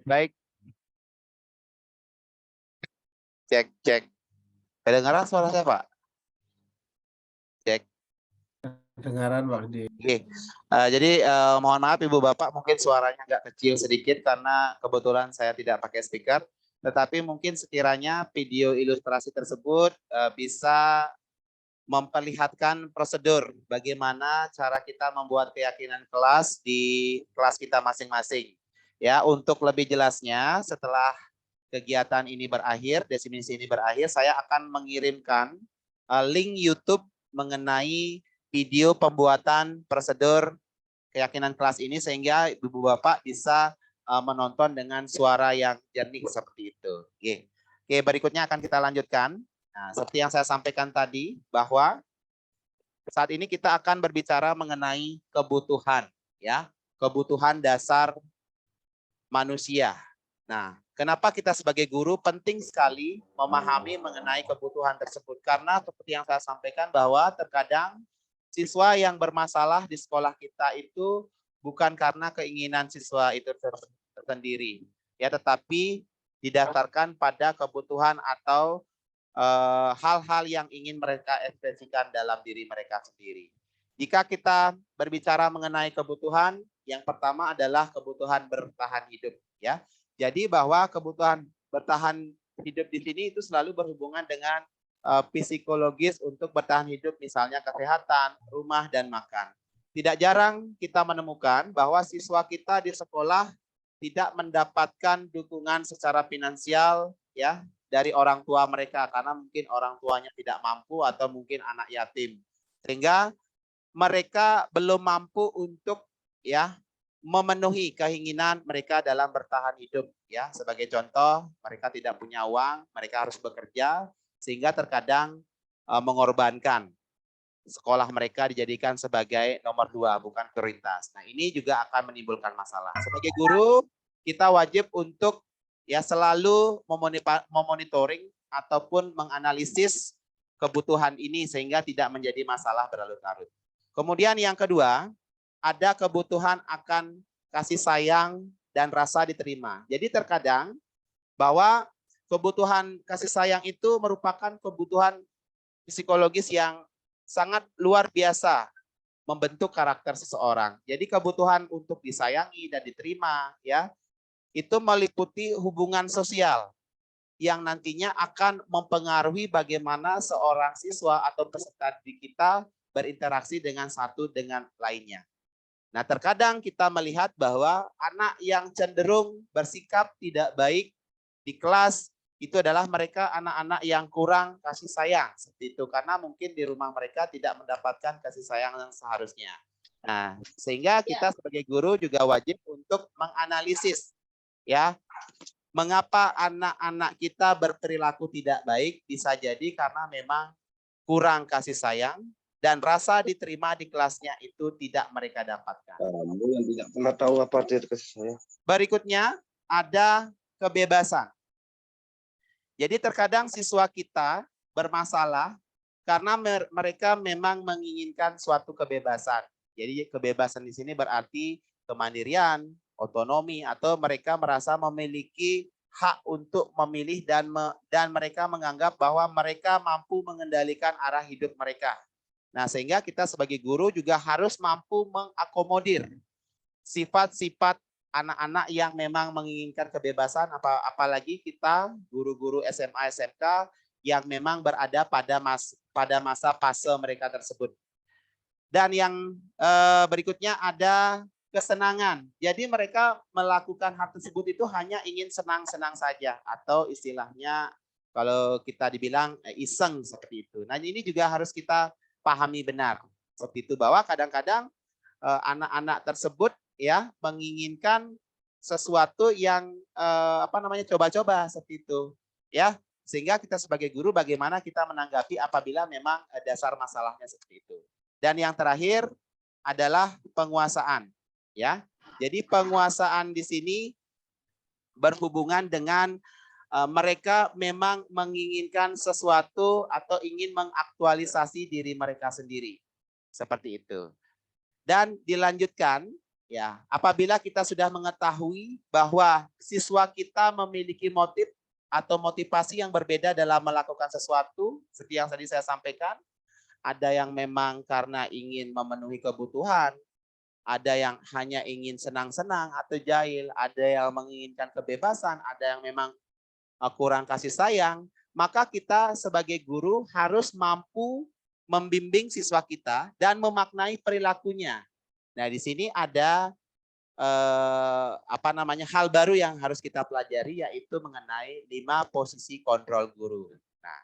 Baik. Cek. Kedengaran suara saya, Pak? Cek. Kedengaran, Pak Gede. Oke. Jadi mohon maaf Ibu Bapak, mungkin suaranya agak kecil sedikit karena kebetulan saya tidak pakai speaker. Tetapi mungkin sekiranya video ilustrasi tersebut bisa memperlihatkan prosedur bagaimana cara kita membuat keyakinan kelas di kelas kita masing-masing. Ya, untuk lebih jelasnya setelah kegiatan ini berakhir, definisi ini berakhir, saya akan mengirimkan link YouTube mengenai video pembuatan prosedur keyakinan kelas ini sehingga Ibu Bapak bisa menonton dengan suara yang jernih seperti itu. Oke, berikutnya akan kita lanjutkan. Nah, seperti yang saya sampaikan tadi bahwa saat ini kita akan berbicara mengenai kebutuhan, ya, kebutuhan dasar manusia. Nah, kenapa kita sebagai guru penting sekali memahami mengenai kebutuhan tersebut? Karena seperti yang saya sampaikan bahwa terkadang siswa yang bermasalah di sekolah kita itu bukan karena keinginan siswa itu tersendiri, ya, tetapi didasarkan pada kebutuhan atau hal-hal yang ingin mereka ekspresikan dalam diri mereka sendiri. Jika kita berbicara mengenai kebutuhan, yang pertama adalah kebutuhan bertahan hidup, ya. Jadi bahwa kebutuhan bertahan hidup di sini itu selalu berhubungan dengan psikologis untuk bertahan hidup, misalnya kesehatan, rumah, dan makan. Tidak jarang kita menemukan bahwa siswa kita di sekolah tidak mendapatkan dukungan secara finansial, ya, dari orang tua mereka karena mungkin orang tuanya tidak mampu atau mungkin anak yatim. Sehingga mereka belum mampu untuk, ya, memenuhi keinginan mereka dalam bertahan hidup, ya. Sebagai contoh, mereka tidak punya uang, mereka harus bekerja sehingga terkadang mengorbankan sekolah mereka dijadikan sebagai nomor 2 bukan prioritas. Nah, ini juga akan menimbulkan masalah. Sebagai guru, kita wajib untuk, ya, selalu memonitoring ataupun menganalisis kebutuhan ini sehingga tidak menjadi masalah berlarut-larut. Kemudian yang kedua, ada kebutuhan akan kasih sayang dan rasa diterima. Jadi terkadang bahwa kebutuhan kasih sayang itu merupakan kebutuhan psikologis yang sangat luar biasa membentuk karakter seseorang. Jadi kebutuhan untuk disayangi dan diterima, ya, itu meliputi hubungan sosial yang nantinya akan mempengaruhi bagaimana seorang siswa atau peserta didik kita berinteraksi dengan satu dengan lainnya. Nah, terkadang kita melihat bahwa anak yang cenderung bersikap tidak baik di kelas itu adalah mereka anak-anak yang kurang kasih sayang seperti itu karena mungkin di rumah mereka tidak mendapatkan kasih sayang yang seharusnya. Nah, sehingga kita sebagai guru juga wajib untuk menganalisis, ya, mengapa anak-anak kita berperilaku tidak baik, bisa jadi karena memang kurang kasih sayang dan rasa diterima di kelasnya itu tidak mereka dapatkan. Kamu yang tidak pernah tahu apa arti kasih sayang. Berikutnya ada kebebasan. Jadi terkadang siswa kita bermasalah karena mereka memang menginginkan suatu kebebasan. Jadi kebebasan di sini berarti kemandirian, otonomi, atau mereka merasa memiliki hak untuk memilih dan mereka menganggap bahwa mereka mampu mengendalikan arah hidup mereka. Nah, sehingga kita sebagai guru juga harus mampu mengakomodir sifat-sifat anak-anak yang memang menginginkan kebebasan, apalagi kita guru-guru SMA SMK yang memang berada pada masa fase mereka tersebut. Dan yang berikutnya ada kesenangan. Jadi mereka melakukan hal tersebut itu hanya ingin senang-senang saja, atau istilahnya kalau kita dibilang iseng seperti itu. Nah, ini juga harus kita pahami benar seperti itu, bahwa kadang-kadang anak-anak tersebut ya menginginkan sesuatu yang coba-coba seperti itu, ya. Sehingga kita sebagai guru bagaimana kita menanggapi apabila memang dasar masalahnya seperti itu. Dan yang terakhir adalah penguasaan, ya. Jadi penguasaan di sini berhubungan dengan mereka memang menginginkan sesuatu atau ingin mengaktualisasi diri mereka sendiri. Seperti itu. Dan dilanjutkan, ya, apabila kita sudah mengetahui bahwa siswa kita memiliki motif atau motivasi yang berbeda dalam melakukan sesuatu, seperti yang tadi saya sampaikan, ada yang memang karena ingin memenuhi kebutuhan, ada yang hanya ingin senang-senang atau jahil, ada yang menginginkan kebebasan, ada yang memang kurang kasih sayang, maka kita sebagai guru harus mampu membimbing siswa kita dan memaknai perilakunya. Nah, di sini ada hal baru yang harus kita pelajari, yaitu mengenai 5 posisi kontrol guru. Nah,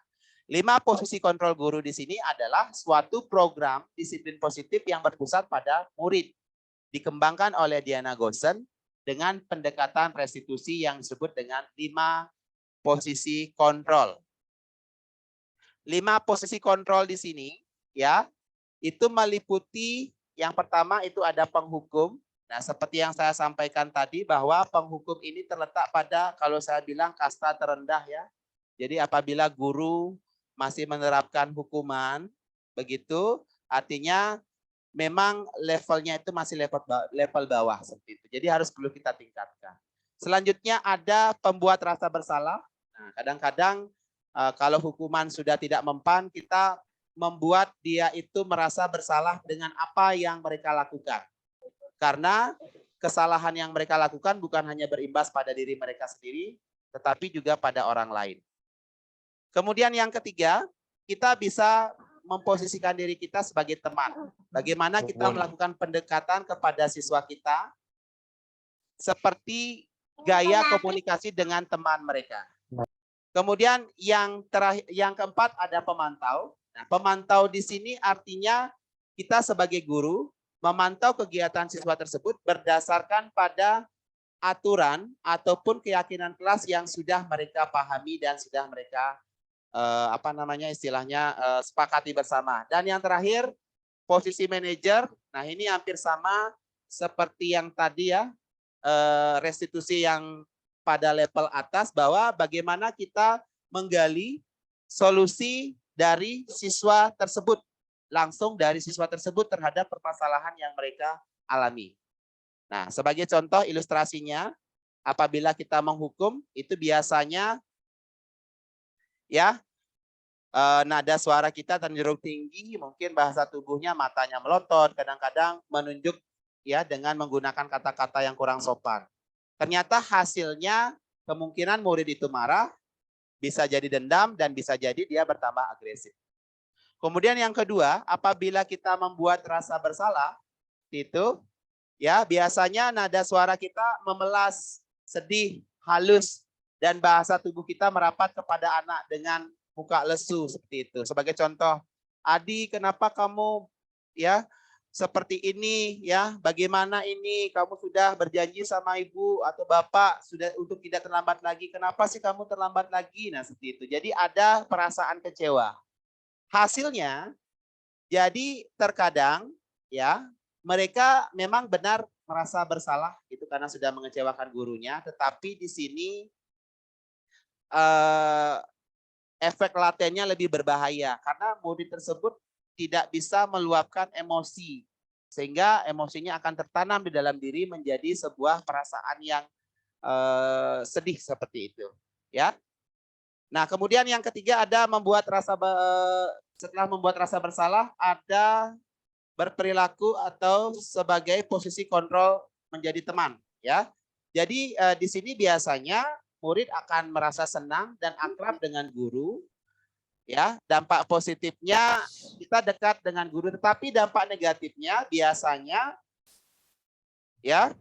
5 posisi kontrol guru di sini adalah suatu program disiplin positif yang berpusat pada murid. Dikembangkan oleh Diana Goosen dengan pendekatan restitusi yang disebut dengan 5 posisi kontrol. 5 posisi kontrol di sini, ya, itu meliputi yang pertama itu ada penghukum. Nah, seperti yang saya sampaikan tadi bahwa penghukum ini terletak pada, kalau saya bilang, kasta terendah, ya. Jadi apabila guru masih menerapkan hukuman, begitu, artinya memang levelnya itu masih level bawah seperti itu. Jadi harus perlu kita tingkatkan. Selanjutnya ada pembuat rasa bersalah. Nah, kadang-kadang kalau hukuman sudah tidak mempan, kita membuat dia itu merasa bersalah dengan apa yang mereka lakukan. Karena kesalahan yang mereka lakukan bukan hanya berimbas pada diri mereka sendiri, tetapi juga pada orang lain. Kemudian yang ketiga, kita bisa memposisikan diri kita sebagai teman. Bagaimana kita melakukan pendekatan kepada siswa kita seperti gaya komunikasi dengan teman mereka. Kemudian yang keempat ada pemantau. Nah, pemantau di sini artinya kita sebagai guru memantau kegiatan siswa tersebut berdasarkan pada aturan ataupun keyakinan kelas yang sudah mereka pahami dan sudah mereka sepakati bersama. Dan yang terakhir, posisi manajer. Nah, ini hampir sama seperti yang tadi, ya, restitusi yang pada level atas, bahwa bagaimana kita menggali solusi dari siswa tersebut, langsung dari siswa tersebut terhadap permasalahan yang mereka alami. Nah, sebagai contoh ilustrasinya, apabila kita menghukum, itu biasanya, ya, nada suara kita cenderung tinggi, mungkin bahasa tubuhnya, matanya melotot, kadang-kadang menunjuk, ya, dengan menggunakan kata-kata yang kurang sopan. Ternyata hasilnya kemungkinan murid itu marah, bisa jadi dendam, dan bisa jadi dia bertambah agresif. Kemudian yang kedua, apabila kita membuat rasa bersalah, itu, ya, biasanya nada suara kita memelas, sedih, halus, dan bahasa tubuh kita merapat kepada anak dengan muka lesu seperti itu. Sebagai contoh, Adi, kenapa kamu, ya, seperti ini, ya? Bagaimana ini? Kamu sudah berjanji sama ibu atau bapak sudah untuk tidak terlambat lagi. Kenapa sih kamu terlambat lagi? Nah, seperti itu. Jadi ada perasaan kecewa. Hasilnya, jadi terkadang, ya, mereka memang benar merasa bersalah itu karena sudah mengecewakan gurunya, tetapi di sini efek latennya lebih berbahaya karena murid tersebut tidak bisa meluapkan emosi, sehingga emosinya akan tertanam di dalam diri menjadi sebuah perasaan yang sedih seperti itu, ya. Nah, kemudian yang ketiga ada setelah membuat rasa bersalah, ada berperilaku atau sebagai posisi kontrol menjadi teman, ya. Jadi di sini biasanya murid akan merasa senang dan akrab dengan guru. Ya, dampak positifnya kita dekat dengan guru, tetapi dampak negatifnya biasanya ya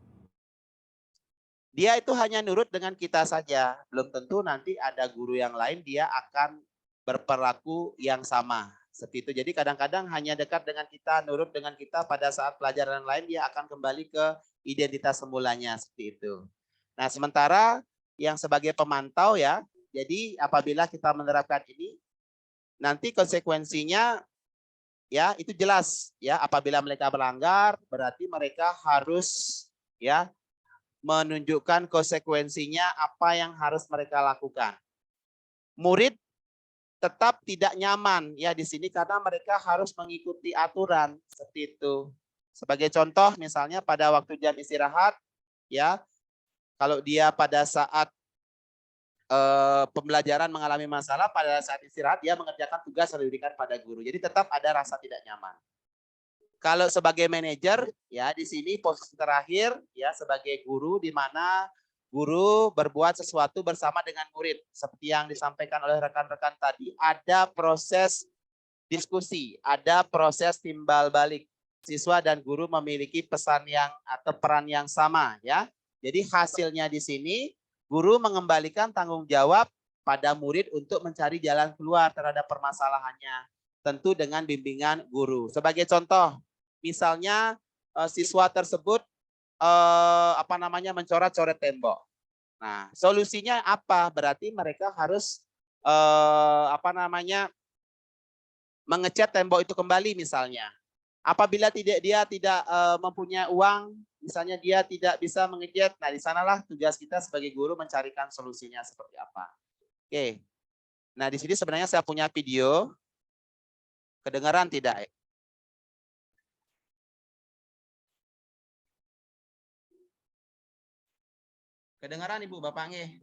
dia itu hanya nurut dengan kita saja. Belum tentu nanti ada guru yang lain dia akan berperilaku yang sama. Seperti itu. Jadi kadang-kadang hanya dekat dengan kita, nurut dengan kita, pada saat pelajaran lain dia akan kembali ke identitas semulanya, seperti itu. Nah, sementara yang sebagai pemantau ya, jadi apabila kita menerapkan ini, nanti konsekuensinya ya itu jelas ya, apabila mereka melanggar berarti mereka harus ya menunjukkan konsekuensinya apa yang harus mereka lakukan. Murid tetap tidak nyaman ya di sini karena mereka harus mengikuti aturan seperti itu. Sebagai contoh misalnya pada waktu jam istirahat ya, kalau dia pada saat pembelajaran mengalami masalah, pada saat istirahat dia mengerjakan tugas yang diberikan pada guru. Jadi tetap ada rasa tidak nyaman. Kalau sebagai manajer ya di sini posisi terakhir ya sebagai guru, di mana guru berbuat sesuatu bersama dengan murid. Seperti yang disampaikan oleh rekan-rekan tadi, ada proses diskusi, ada proses timbal balik. Siswa dan guru memiliki pesan yang atau peran yang sama ya. Jadi hasilnya di sini guru mengembalikan tanggung jawab pada murid untuk mencari jalan keluar terhadap permasalahannya. Tentu dengan bimbingan guru. Sebagai contoh, misalnya siswa tersebut mencoret-coret tembok. Nah, solusinya apa? Berarti mereka harus mengecat tembok itu kembali misalnya. Apabila dia tidak mempunyai uang, misalnya dia tidak bisa mengecat, nah di sanalah tugas kita sebagai guru mencarikan solusinya seperti apa. Oke. Nah, di sini sebenarnya saya punya video. Kedengaran tidak? Kedengaran Ibu Bapak nggih?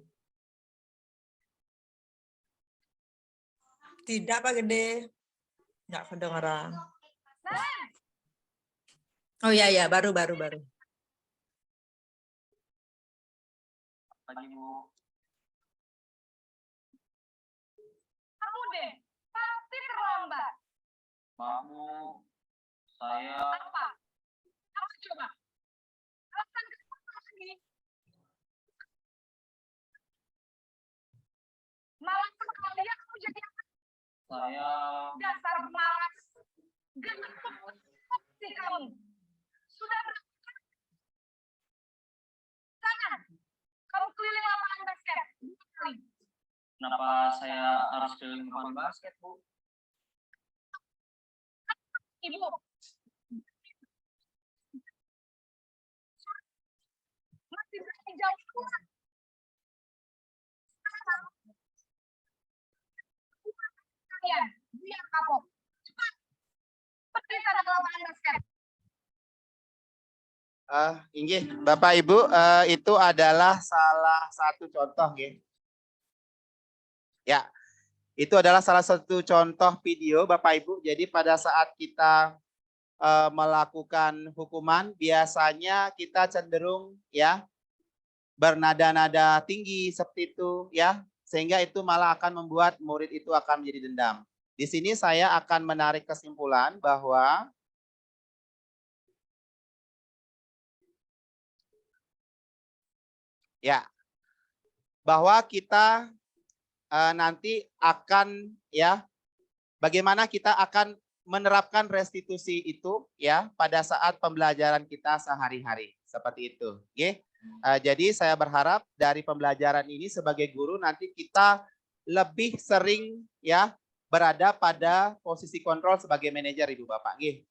Tidak Pak Gede. Enggak kedengaran. Oh iya ya, baru. Kamu deh, pasti terlambat. Maaf, saya Apa? Apa coba? Alasan kenapa lagi? Malas sekali ya kamu jadi apa? saya Dasar malas. Gemuk sih kamu. Sudah berapa? Sana, kamu keliling lapangan basket. kenapa saya harus keliling lapangan basket, Bu? Ibu. Masih berani jauh keluar. Kalian, biar kapok. Cepat. Pergi sana ke lapangan basket. Inggih, Bapak Ibu, itu adalah salah satu contoh nggih. Ya, itu adalah salah satu contoh video Bapak Ibu. Jadi pada saat kita melakukan hukuman, biasanya kita cenderung ya bernada-nada tinggi seperti itu ya, sehingga itu malah akan membuat murid itu akan menjadi dendam. Di sini saya akan menarik kesimpulan bahwa bahwa kita nanti akan ya bagaimana kita akan menerapkan restitusi itu ya pada saat pembelajaran kita sehari-hari seperti itu. Oke. Jadi saya berharap dari pembelajaran ini sebagai guru nanti kita lebih sering ya berada pada posisi kontrol sebagai manajer Ibu Bapak. Oke.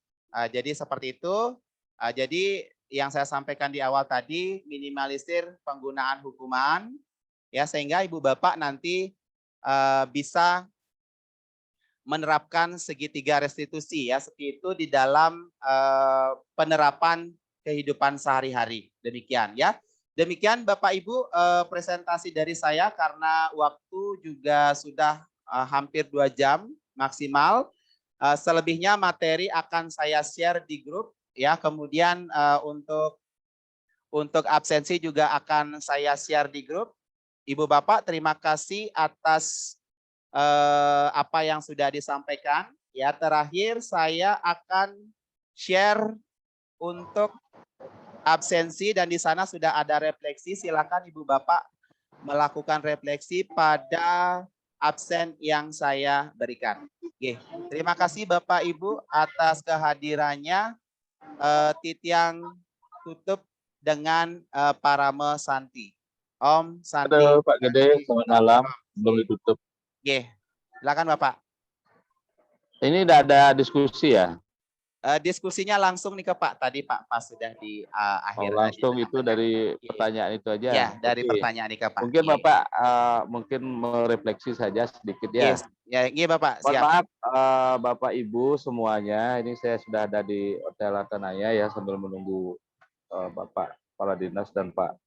Jadi seperti itu. Jadi yang saya sampaikan di awal tadi, minimalisir penggunaan hukuman ya sehingga Ibu Bapak nanti bisa menerapkan segitiga restitusi ya seperti itu di dalam penerapan kehidupan sehari-hari. Demikian ya. Demikian Bapak Ibu presentasi dari saya karena waktu juga sudah hampir 2 jam maksimal. Selebihnya materi akan saya share di grup ya. Kemudian Untuk absensi juga akan saya share di grup. Ibu Bapak, terima kasih atas apa yang sudah disampaikan. Ya, terakhir saya akan share untuk absensi dan di sana sudah ada refleksi. Silakan Ibu Bapak melakukan refleksi pada absen yang saya berikan. Oke, terima kasih Bapak Ibu atas kehadirannya. Titiang tutup dengan Parame Santi. Om Santi. Halo Pak Gede, selamat malam. Belum ditutup. Oke, silakan Bapak. Ini udah ada diskusi ya? Diskusinya langsung nih ke Pak. Tadi Pak Pas sudah di akhir. Langsung itu dari pertanyaan itu aja? Ya, dari pertanyaan nih ke Pak. Mungkin Bapak mungkin merefleksi saja sedikit ya. Ya, iya Bapak. Mohon Siap. maaf Bapak Ibu semuanya. Ini saya sudah ada di Hotel Atanaya ya sambil menunggu Bapak Kepala Dinas dan Pak